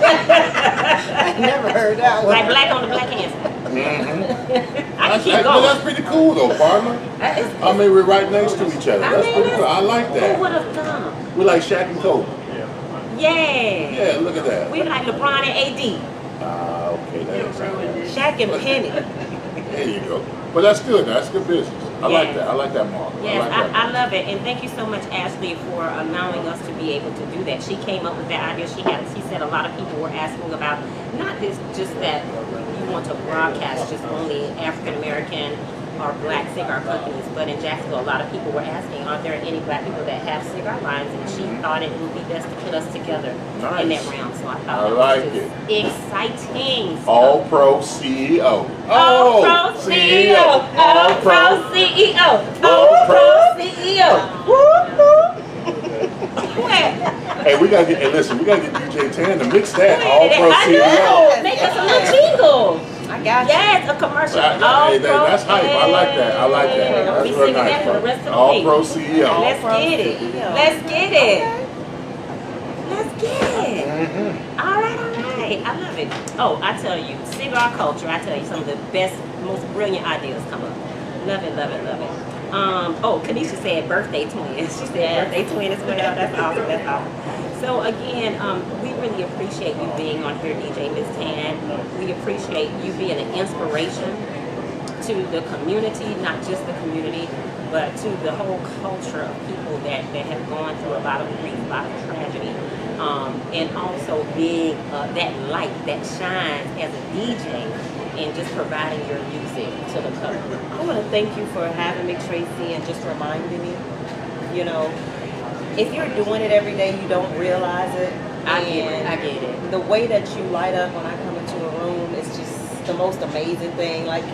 I never heard that one. Like black on the black cancer. Mm-hmm. I can keep But going. that's pretty cool though, partner. I mean, we're right next to each other. That's pretty cool. I like Who would that. have thought? We're like Shaq and Kobe. Yeah. Yeah, look at that. We like LeBron and AD. Okay, that sounds. Shaq and Penny. There you go. But that's good. That's good business. I like Yeah. that. I like that, Mark. Yes, I like that. I love it, and thank you so much, Ashley, for allowing us to be able to do that. She came up with that idea. She said a lot of people were asking about not just that you want to broadcast just only African American or black cigar companies, but in Jacksonville, a lot of people were asking, are there any black people that have cigar lines? And she thought it would be best to put us together in that Nice. realm. So I I thought like that was just exciting. All Pro CEO. All Pro CEO. All Pro CEO. All Pro CEO. Woo-hoo. Hey, we gotta get. Hey, listen, we gotta get DJ Tan to mix that. All pro I CEO. know. Make us a little jingle. I got you. Yes, a commercial. Hey, that's hype. I like that. I like that. I'll That's be real singing nice. that for the rest of the All week. pro CEO. Let's get it. CEO. Let's get it. Okay. Let's get it. All right, all right. I love it. Oh, I tell you, cigar culture, I tell you, some of the best, most brilliant ideas come up. Love it, love it, love it. Oh, Kanisha said birthday twins. She said birthday twin as well. That's awesome. That's awesome. So again, we really appreciate you being on here, DJ Miss Tan. We appreciate you being an inspiration to the community, not just the community, but to the whole culture of people that have gone through a lot of grief, a lot of tragedy. And also being that light that shines as a DJ and just providing your music to the public. I want to thank you for having me, Tracy, and just reminding me, you know, if you're doing it every day, you don't realize it. I get it. And I get it. The way that you light up when I come into a room is just the most amazing thing. Like, oh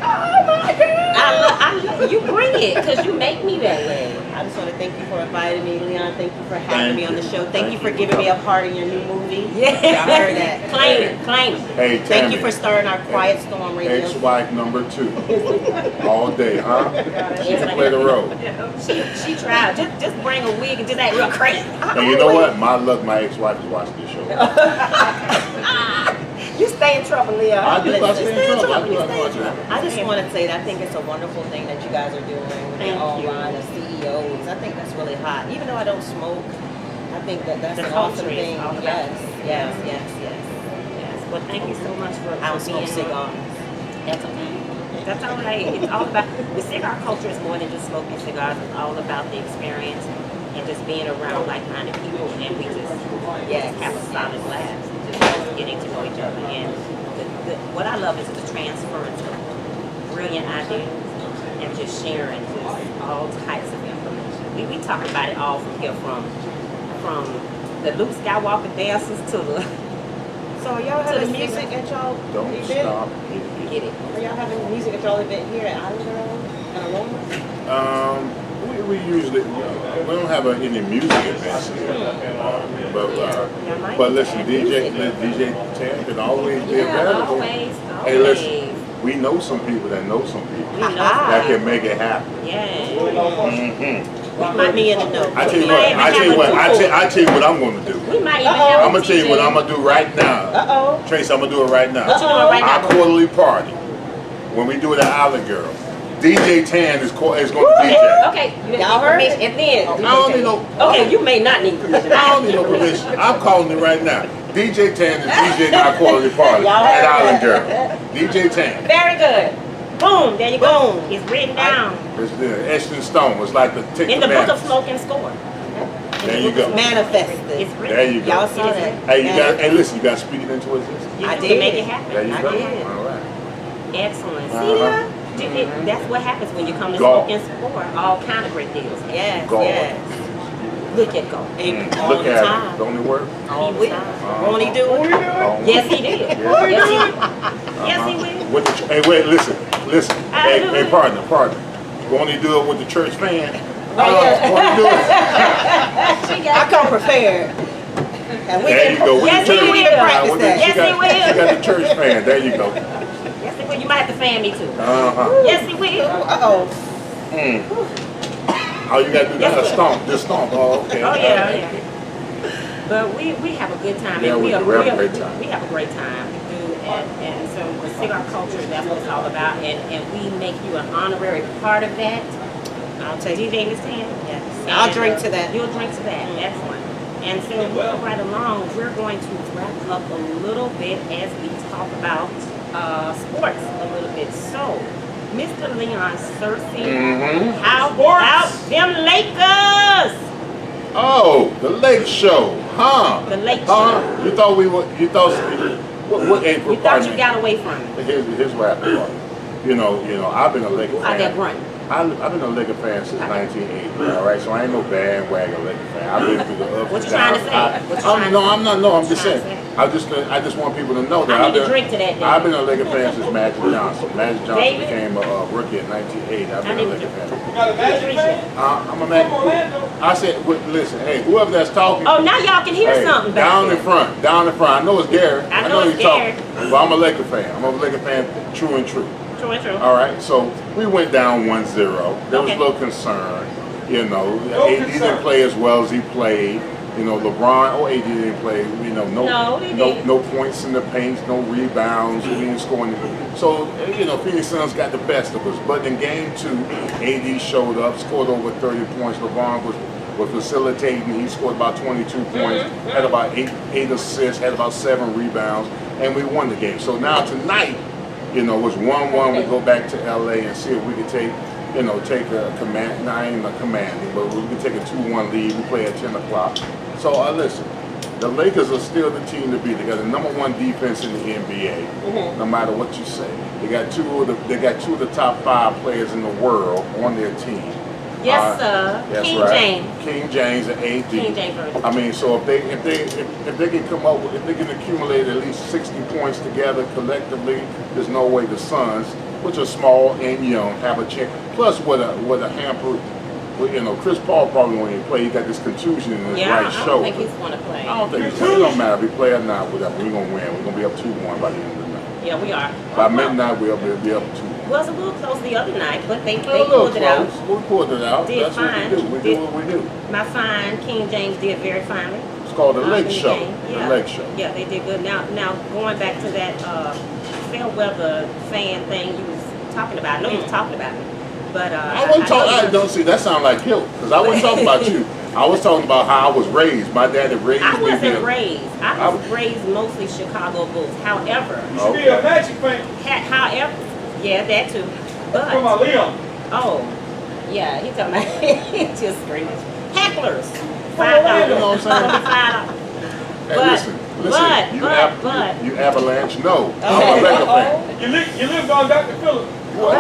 my God! I love you. Bring it because you make me that way. I just want to thank you for inviting me, Leon. Thank you for having Thank me on the you. show. Thank Thank you for you. giving me a part in your new movie. Yeah, I heard that. Claim it. Claim it. Hey, Thank Tammy, you for starting our Quiet Storm radio. ex-wife number 2. All day, huh? She can play the role. She tried. Just bring a wig and just act real crazy. And you know what? My luck, my ex-wife is watching this show. You stay in trouble, Leah. I do. I stay in trouble. I do. You I stay in do. trouble. I just want to say that I think it's a wonderful thing that you guys are doing with Thank your own you. line of CEOs. I think that's really hot. Even though I don't smoke, I think that that's The an awesome culture is thing. all about Yes, it. yes, yes, yes. Yes. Well, thank you so much for I don't smoke being on. cigars. That's okay. That's all right. It's all about the cigar culture is more than just smoking cigars. It's all about the experience and just being around like-minded people, and we just Yes. have a solid laugh, just getting to know each other. And what I love is the transference of brilliant ideas and just sharing just all types of information. We talk about it all from here, from the Luke Skywalker dances to the So are y'all To having the music at y'all Don't event? stop. you get it. Are y'all having music at y'all event here at Island Girl and Aroma? We usually we don't have any music events here, but listen, DJ Tan can always be Yeah, available. always. Hey, listen, we know some people that know some people We know that can make it happen. Yeah. Mm-hmm. Put me in the know. I tell you We what. might I tell you even what. have a I tell you what I'm going to do. We might even Uh-oh. have a I'm gonna tell you what DJ. I'm gonna do right now. Uh-oh. Trace, I'm gonna do it right now. What you doing right Our now? quarterly party, when we do it at Island Girl, DJ Tan is going to Okay, DJ. okay. You Y'all need heard permission, and then I don't need no. Okay, you may not need permission. I don't need no permission. I'm calling it right now. DJ Tan is DJing our quarterly party Y'all at heard Island Girl. that. DJ Tan. Very good. Boom, there you go. Boom. It's written down It's etched in stone. It's like the Ten in the book of Commandments. Smoke and Score. There you go. Manifested. It's written. There you go. Y'all saw It is that? written. Hey, you got. Hey, listen. You got to speak it into existence. You I can did. make it happen. There you I go. did. All right. Excellent. See Uh-huh. that? That's what happens when you come to Go. Smoke and Score. All kind of great deals. Yes, Go. yes. Look at go. And all Look the at time. it. Don't it work? All He the will. time. Won't he do it? Yes, he did. Yes, he will. Yes, he will. With the, hey, wait, listen. I do Hey, it. partner. Won't he do it with the church fan? yeah. Won't he do it? I come prepared. And we There you can, go. With Yes, the he church. will. practice With that. she Yes, got, he will. She got the church fan. There you go. Yes, he will. You might have to fan me too. Uh-huh. Yes, he will. uh-oh. All you got to do Yes, is sir. stomp. Just stomp. Oh, okay. Oh yeah, yeah. But we have a good time. Yeah, and we do. We have a great time. We have a great time. We do, and so the cigar culture, that's what it's all about. And we make you an honorary part of that. I'll take it. DJ Miss Tan. Yes. And, I'll drink to that. You'll drink to that. Excellent. And so moving right along, we're going to wrap up a little bit as we talk about sports a little bit. So, Mr. Leon Searcy, how about them Lakers? Oh, the Lake Show, huh? The Lake Huh? Show. You thought we were? You thought? What? Hey, You thought you got away from it. Here's what happened. You know. I've been a Laker Out there fan. grunting. I've been a Laker fan since 1980. All right, so I ain't no bandwagon Laker fan. I've been through the ups What and you trying to downs. say? What you trying to say? I'm not. No, I'm What just you trying saying. to say? I just want people to know that I need to drink to that, I've David. been a Laker fan since Magic Johnson. Magic Johnson David? became a rookie in 1980. I've been a Laker fan. You got a Magic fan? I'm a Magic. I said, listen, hey, whoever that's talking. Oh, now y'all can hear Hey, something back down there. in front, down in front. I know it's Gary. I know it's he's Gary. talking, but I'm a Laker fan. I'm a Laker fan, true and true. True and true. All right, so we went down 1-0. There was Okay. a little concern. You know, No AD concern. didn't play as well as he played. You know, LeBron, AD didn't play. You know, No, he didn't. no points in the paint, no rebounds. We didn't score anything. So, you know, Phoenix Suns got the best of us. But in game 2, AD showed up, scored over 30 points. LeBron was facilitating. He scored about 22 points, had about eight assists, had about 7 rebounds, and we won the game. So now tonight, you know, it's 1-1. We go back to LA and see if we can take a command. Not even a commanding, but we can take a 2-1 lead. We play at 10 o'clock. So listen, the Lakers are still the team to beat. They got the #1 defense in the NBA. No matter what you say, they got two of the top 5 players in the world on their team. Yes, sir. That's King right. James. King James and AD. King James version. I mean, so if they can come up with, if they can accumulate at least 60 points together collectively, there's no way the Suns, which are small and young, have a chance. Plus, with a hamper, you know, Chris Paul probably won't even play. He got this contusion in his Yeah, right I don't shoulder. think he's going to play. I don't think it don't matter if we play or not. Whatever, we're gonna win. We're gonna be up 2-1 by the end of the night. Yeah, we are. By midnight, we'll be up 2-1. Was a little close the other night, but they A little pulled it out. close. We pulled it out. Did That's fine. what we do. We Did- do what we do. My fine King James did very finely. It's called the in Lake the Show. game. Yeah. The Lake Show. Yeah, they did good. Now going back to that fair weather fan thing you was talking about. I know you was talking about it, but I wasn't talking. I don't see that sound like guilt because I wasn't talking about you. I was talking about how I was raised. My dad had raised I me. wasn't raised. I was raised mostly Chicago Bulls. However, You should be a Magic fan. however, yeah, that too. That's from my But Leon. oh, yeah, he talking about he just screaming. Hecklers, You know what I'm saying? Hey, But- listen. but- You Avalanche? No. I'm a Laker fan. You lived on Dr. Phillips. Oh,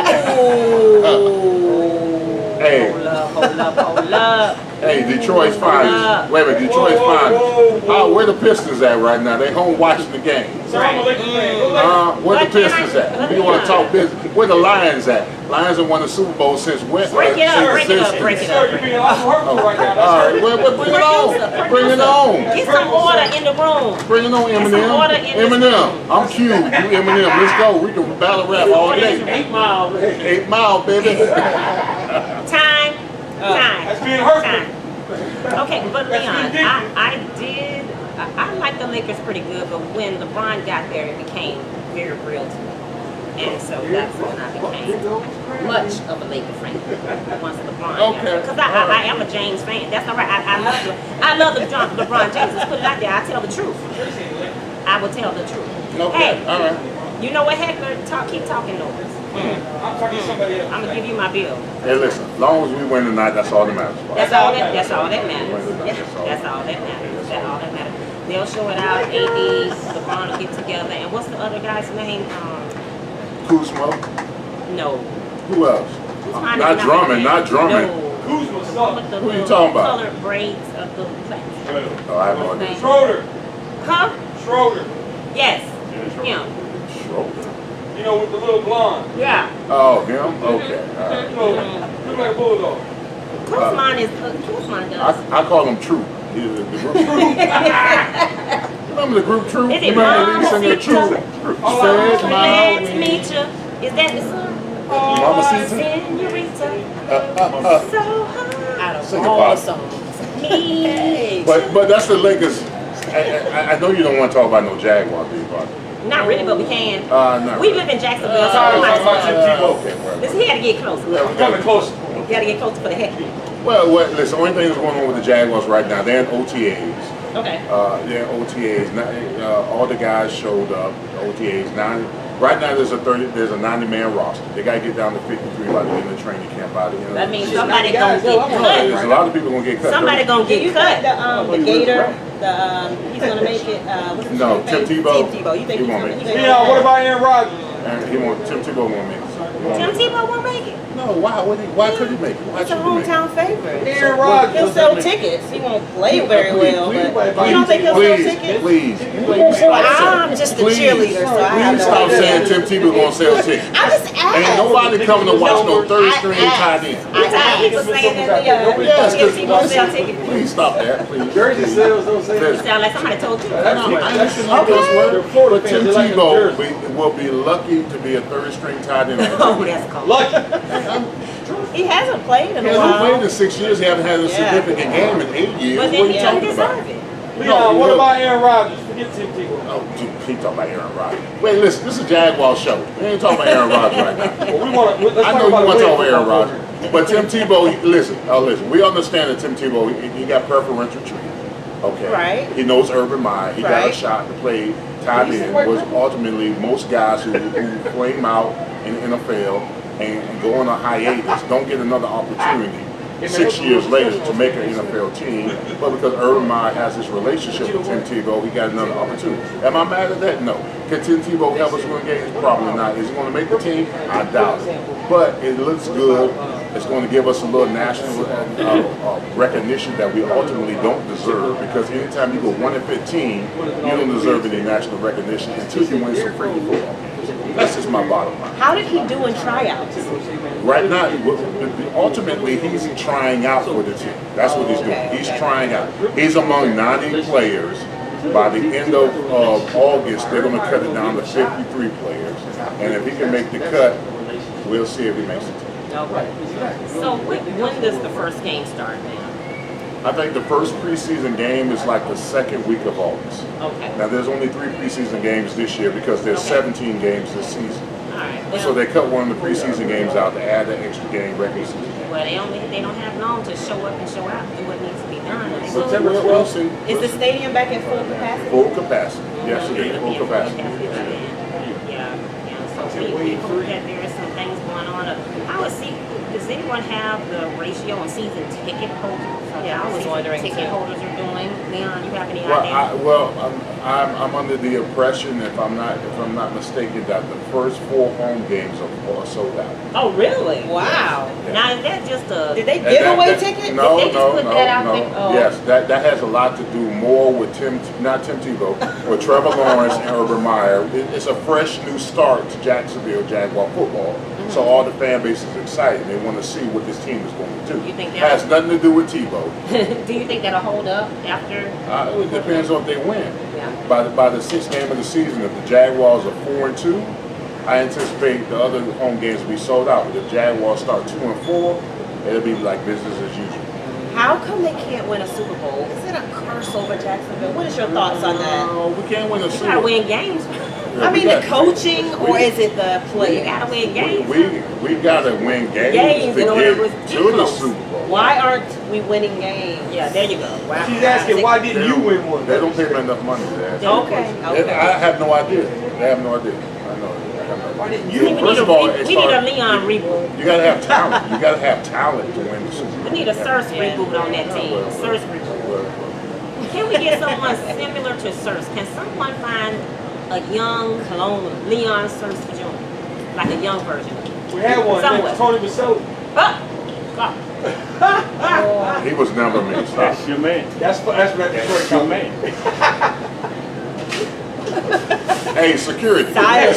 Hey. hold up. Hey, Detroit's fine. up. Wait a minute, Detroit's Whoa, fine. whoa, whoa. Where the Pistons at right now? They home watching the game. So I'm a Laker fan. Go Lakers. Where the But can Pistons I- at? let We me want to know. talk business. Where the Lions at? Lions have won the Super Bowl since when? Break it up, Since break it up, existence. break it Sir, up. you're being awful hurtful right now. All right, well, bring it on. Bring it on. Get some order in the room. Bring it on, Get some order Eminem. in this Eminem. room. I'm Q. You Eminem. Let's go. We can battle rap all day. 8 Mile. 8 Mile, baby. Time. That's being hurtful. Time. Okay, but That's Leon, ridiculous. I like the Lakers pretty good, but when LeBron got there, it became very real to me. And so that's when I became much of a Laker fan once LeBron got there. Because I am a James fan. That's all right. I love LeBron James. Let's put it out there. I tell the truth. I will tell the truth. Okay, Hey, all right. you know what, Heckler? Keep talking noise. I'm talking to somebody else. I'm going to give you my bill. Hey, listen. As long as we win tonight, that's all that matters. That's all that matters. Yeah, that's all that matters. That's all that matters. They'll show it out. AD, LeBron will get together. And what's the other guy's name? Kuzma. No. Who else? Kuzma is Not drumming. Not drumming. No. Kuzma With sucks. the Who you little talking about? colored braids of the flat. Oh, I have no idea. Schroeder. Huh? Schroeder. Yes. Him. Schroeder. You know, with the little blonde. Yeah. Oh, him? Okay. All right. You know, look like a bulldog. Kuzma is Kuzma does. I call him Troop. He's the group Troop. Remember the group Troop? Is it Remember the lead Mama singer Sita? Troop? Oh, Said Glad my to meet you. Is that the song? Mama Sita? Senorita. So high. Out of Sing all about it. songs. Me. But that's the Lakers. I know you don't want to talk about no Jaguar, do you, Bob? Not really, but we can. Not We really. live in Jacksonville, so Sorry, we might sorry, as sorry. well. Okay, well. Listen, he had to get closer. Yeah, I'm coming closer. You gotta get closer for the heck. Well, listen, the only thing that's going on with the Jaguars right now, they're in OTAs. Okay. They're in OTAs. Now, all the guys showed up. OTAs. Right now, there's a 90-man roster. They got to get down to 53 by the end of the training camp. By the end of That the means season. somebody gonna get There's cut. a lot of people gonna get cut. Somebody gonna Do you get think cut. the Gator, he's gonna make it? What's his No, name? Tim Tebow. Tim Tebow. You think He he's won't gonna? make you it. think Leon, what about Aaron Rodgers? And Tim Tebow won't make it. Tim Tebow won't make it. No, why could he make it? Why It's a should he make it? hometown favorite. Aaron Rodgers. He'll sell tickets. He won't play very well, but you don't think he'll sell tickets? Please. I'm just a cheerleader, so I have Please no stop idea. saying Tim Tebow gonna sell tickets. I just asked. Ain't nobody coming to watch no third string tight end. I asked. People saying that Yes, Tim Tebow sell tickets. please stop that, please. Jersey sales don't say Listen, Sound like somebody told you. I understand Okay. those words, Florida but fans, Tim they like them Tebow jerseys. will be lucky to be a third string tight end. Oh, that's cold. Lucky. He hasn't played in He a hasn't played while. in 6 years. He hasn't had a significant game in 8 years. But What then are he you don't talking about? deserve it. Leon, what about Aaron Rodgers? Forget Tim Tebow. Oh, he talking about Aaron Rodgers. Wait, listen, this is a Jaguar show. We ain't talking about Aaron Rodgers right now. Well, let's I talk know you about want to the talk about win. Aaron Rodgers, but Tim Tebow, listen. We understand that Tim Tebow, he got preferential treatment. Okay. Right. He knows Urban Meyer. He got a Right. shot to play tight end. Was ultimately most guys who flame out in the NFL and go on a hiatus don't get another opportunity 6 years later to make an NFL team. But because Urban Meyer has this relationship with Tim Tebow, he got another opportunity. Am I mad at that? No. Can Tim Tebow help us win games? Probably not. Is he going to make the team? I doubt it. But it looks good. It's going to give us a little national recognition that we ultimately don't deserve, because anytime you go 1-15, you don't deserve any national recognition until you win some freaking football games. That's just my bottom line. How did he do in tryouts? Right now, ultimately, he's trying out for the team. That's what he's doing. Okay, He's okay. trying out. He's among 90 players. By the end of August, they're going to cut it down to 53 players. And if he can make the cut, we'll see if he makes it. Okay. So when does the first game start then? I think the first preseason game is like the second week of August. Okay. Now, there's only 3 preseason games this year because there's 17 games this season. All right. So they cut one of the preseason games out to add the extra game regular season. Well, they don't have long to show up and show out, do what needs to be done. September We'll 12th. see. Is the stadium back at full capacity? Full capacity. Yes, it is. Full capacity. Yeah. So we hope that there is some things going on. Does anyone have the ratio on season ticket holders? Yeah, I was Season wondering ticket too. holders are doing. Leon, you have any Well, idea? I'm under the impression, if I'm not mistaken, that the first 4 home games are sold out. Oh, really? Wow. Now is that just a? Did they give away tickets? No, Did they just put that out there? Oh. Yes, that has a lot to do more with not Tim Tebow, with Trevor Lawrence and Urban Meyer. It's a fresh new start to Jacksonville Jaguar football. So all the fan base is excited. They want to see what this team is going to do. You think It has nothing to do with Tebow. Do you think that'll hold up after? It depends on if they win. Yeah. By the 6th game of the season, if the Jaguars are 4-2, I anticipate the other home games will be sold out. But if Jaguars start 2-4, it'll be like business as usual. How come they can't win a Super Bowl? Is it a curse over Jacksonville? What is your thoughts on that? No, we can't win a You Super gotta Bowl. win games. Yeah, I we mean, the got- coaching, or is it the You players? gotta win games. We gotta win games Games to in order to get get to the close. Super Bowl. Why aren't we winning games? Yeah, there you go. Wow. She's asking, why didn't you win one? They don't pay me enough money to ask. Okay, I okay. have no idea. They have no idea. I know. I have no Why idea. didn't We you? need First of all, it's we need a hard. Leon reboot. You gotta have talent. You gotta have talent to win the Super Bowl. We need a Surf reboot on that team. Surf reboot. Can we get someone similar to Surf? Can someone find a young clone of Leon Surf Jr.? Like a young version. We had one. Somewhere. Named Tony Basso. Ah! Ah. He was never me. Stop. That's your man. That's That's your right. man. Hey, security. Silas.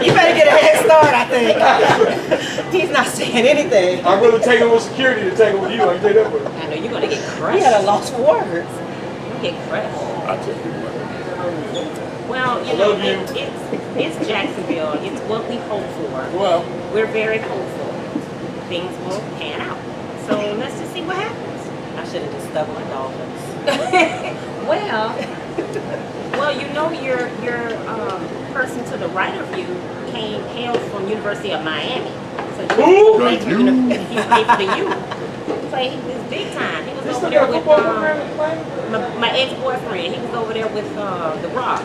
You better get a head start, I think. He's not saying anything. I'd rather take it with security than take it with you. I can tell you that much. I know you're gonna get He crushed. had a lost for words. You get crushed. I tell you what. Well, you I know, love you. it's Jacksonville. It's what we hope for. Well, We're very hopeful. Things will pan out. So let's just see what happens. I should have just stuck with Dolphins. Well, you know your person to the right of you hailed from University of Miami. So Who? He played for The the U. He played for the U. He played his big time. He was They over still there got a with football program in Miami? my ex-boyfriend. He was over there with The Rock.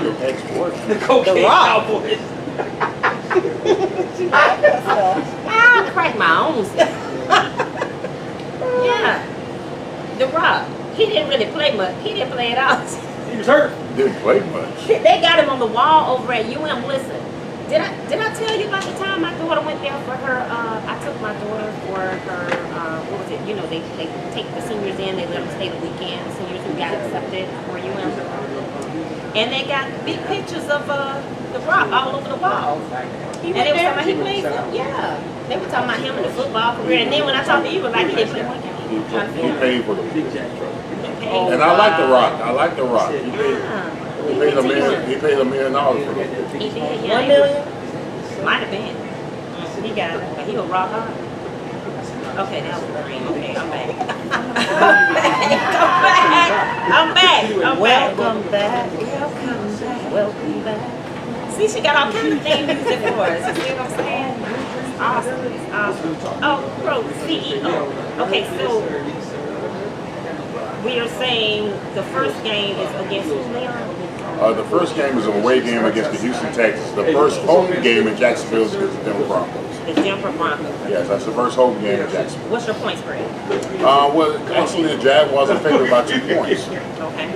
your ex-boyfriend. The cocaine Rock. Cowboys. I crack my own self. Yeah. The Rock. He didn't really play much. He didn't play it out. He He was hurt. Didn't play much. They got him on the wall over at UM. Listen, did I tell you about the time my daughter went there for her? I took my daughter for her. What was it? You know, they take the seniors in. They let them stay the weekend. Seniors who got accepted for UM, and they got big pictures of the Rock all over the wall. And they were talking about he played. Yeah, they were talking about him in the football career. And then when I talked to you, like he didn't play one game. He paid for the Big Jack. and I like the Rock. I like the Rock. He paid $1 million. He paid $1 million for them. He did, yeah. 1 million? Might have been. He got it. But he was rock hard. Okay, that was green. Okay, I'm back. I'm back. Welcome back. Welcome back. See, she got all kinds of theme music for us. You see what I'm saying? It's awesome. It's awesome. Oh, bro, CEO. Okay, so we are saying the first game is against who, Leon? The first game is an away game against the Houston Texans. The first home game in Jacksonville is against the Denver Broncos. The Denver Broncos. Yes, that's the first home game in Jacksonville. What's your point spread? Well, actually, the Jaguars are favored by 2 points. Okay.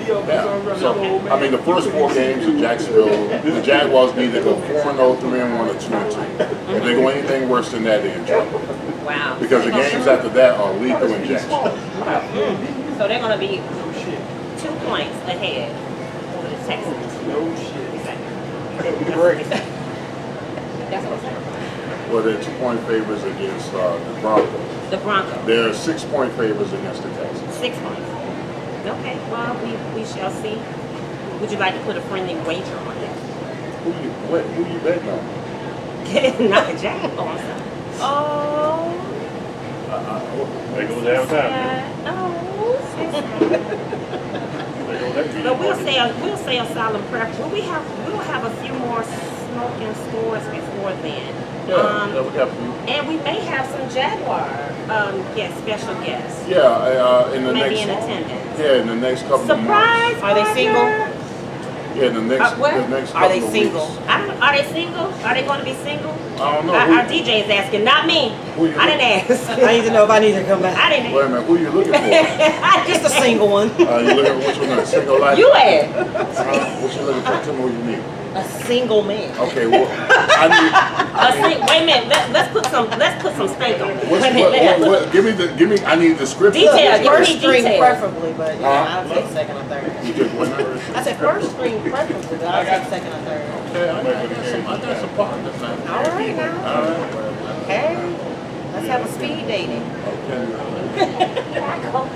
Yeah. So, I mean, the first 4 games in Jacksonville, the Jaguars need to go 4-0, 3-1, or 2-2. If they go anything worse than that, they're in trouble. Wow. Because the games after that are lethal in Jacksonville. So they're going to be 2 points ahead over the Texans. No shit. That's what I'm saying. Well, they're 2-point favorites against the Broncos. The Broncos. They're 6-point favorites against the Texans. 6 points. Okay, well, we shall see. Would you like to put a friendly wager on that? Who you betting on? Not the Jaguars. Oh. There goes half time. But we'll say a solemn prayer. We'll have a few more smoking scores before then. Yeah, we have a few. And we may have some Jaguar special guests. Yeah, in the Maybe next. in attendance. Yeah, in the next couple of Surprise! months. Are they single? Yeah, in the next. What? The next Are they couple of single? weeks. Are they single? Are they going to be single? I don't know. Our DJ is asking, not me. Who you I didn't ask. I need to know if I need to come back. I didn't Wait a ask. minute, who you looking for? Just a single one. You looking for which one? A single life? You asked. What you looking for? Tell me what you need. A single man. Okay, well, I need. Wait a minute. Let's put some steak on it. What's, Wait a minute. what, give me. I need the script. Detail. Look, Give first me string detail. preferably, but yeah, I'll take second or third. You just one number. I said first string preferably, but I'll take second or third. Okay, I got some partners now. All right now. All right. Hey, let's have a speed dating. Okay. Here I go.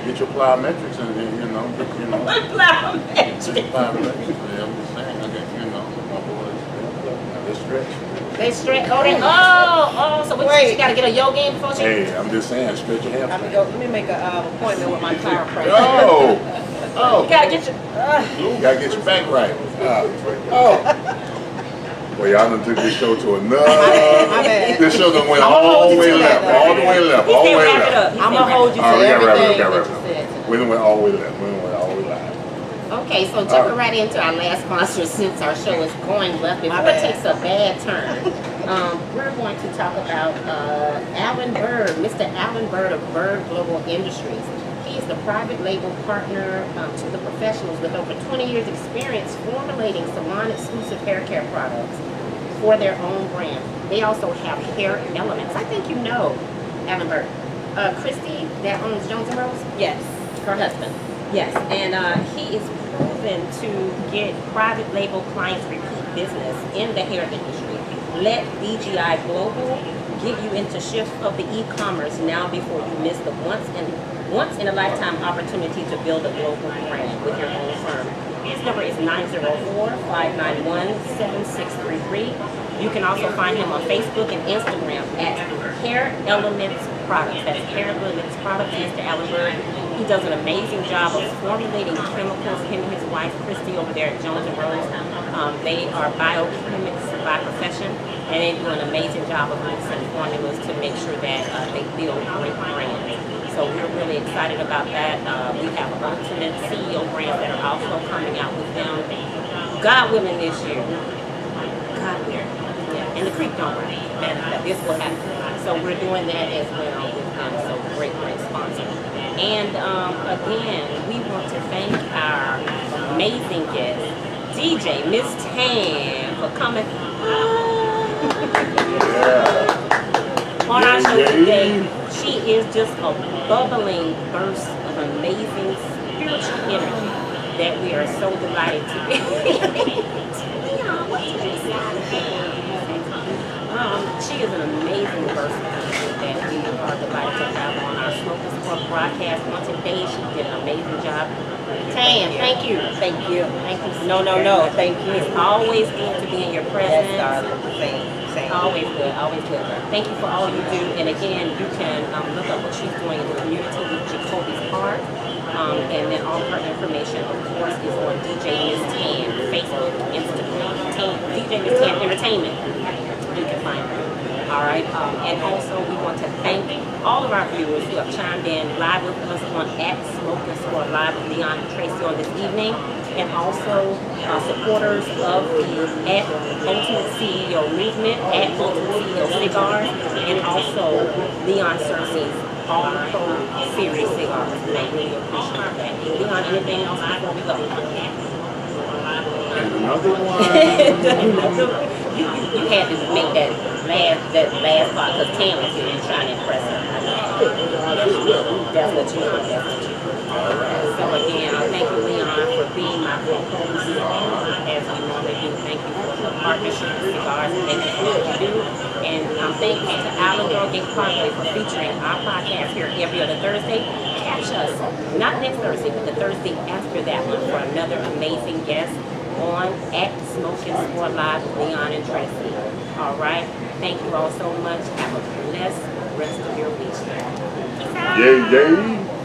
Get your plyometrics and you know. Plyometrics. Just plyometrics. Yeah, I'm just saying. I got my boys. They stretch. They stretch. So what, Wait. you got to get a yoga in before she. Hey, I'm just saying, stretch your hamstring. Let me make an appointment with my chiropractor. You got to get your. You gotta get your back right. Well, y'all done took this show to another. My bad. This show done went I'm gonna all hold the you way to left, that, all the way left, He all the said way wrap it left. up. He I'm said gonna wrap hold it you up. to All right, we got everything wrap it that up, you said. We done went all the way left. We done went all the way left. Okay, so jumping right into our last sponsor since our show is going left before it bad. takes a bad turn. We're going to talk about Alan Bird, Mr. Alan Bird of Bird Global Industries. He is the private label partner to the professionals with over 20 years experience formulating salon-exclusive hair care products for their own brand. They also have Hair Elements. I think you know Alan Bird. Christy, that owns Jones & Rose? Yes. Her husband. Yes, and he is proven to get private label clients repeat business in the hair industry. Let DGI Global get you into shift of the e-commerce now before you miss the once in a lifetime opportunity to build a global brand with your own firm. His number is 904-591-7633. You can also find him on Facebook and Instagram at Hair Elements Products. That's Hair Elements Products, Mr. Alan Bird. He does an amazing job of formulating chemicals. Him and his wife, Christy, over there at Jones & Rose. They are biochemists by profession, and they do an amazing job of mixing formulas to make sure that they build great brands. So we're really excited about that. We have Ultimate CEO brands that are also coming out with them. God willing this year. God willing. Yeah. And the creek don't run. And this will happen. So we're doing that as well with them. So great, great sponsor. And again, we want to thank our amazing guest, DJ Miss Tan, for coming on our show today. She is just a bubbling burst of amazing spiritual energy that we are so delighted to be. She is an amazing person that we are delighted to have on our Smoking Sport broadcast on today. She did an amazing job. Tan, thank you. Thank you. Thank you. No, thank you. It's always good to be in your presence. Yes, darling. Same. Always good, always good. Thank you for all you do. And again, you can look up what she's doing in the community with Jacoby's Heart. And then all her information, of course, is on DJ Miss Tan, Facebook, Instagram, DJ Miss Tan Entertainment. You can find her. All right. And also, we want to thank all of our viewers who have chimed in live with us on @Smoking Sport Live with Leon and Tracy on this evening. And also supporters of the @Ultimate CEO Movement, @Ultimate CEO Cigars, and also Leon Cersei's All Pro Series Cigars. They really appreciate that. Leon, anything else before we go? And another one. You had to make that last part because Tam was here and trying to impress her. That's what you want. So again, thank you, Leon, for being my co-host as we normally do. Thank you for the partnership with Cigars, and thank you for what you do. And thank you to Alan Gate Parkway for featuring our podcast here every other Thursday. Catch us, not next Thursday, but the Thursday after that one for another amazing guest on @Smoking Sport Live with Leon and Tracy. All right. Thank you all so much. Have a blessed rest of your week. Yay, yay.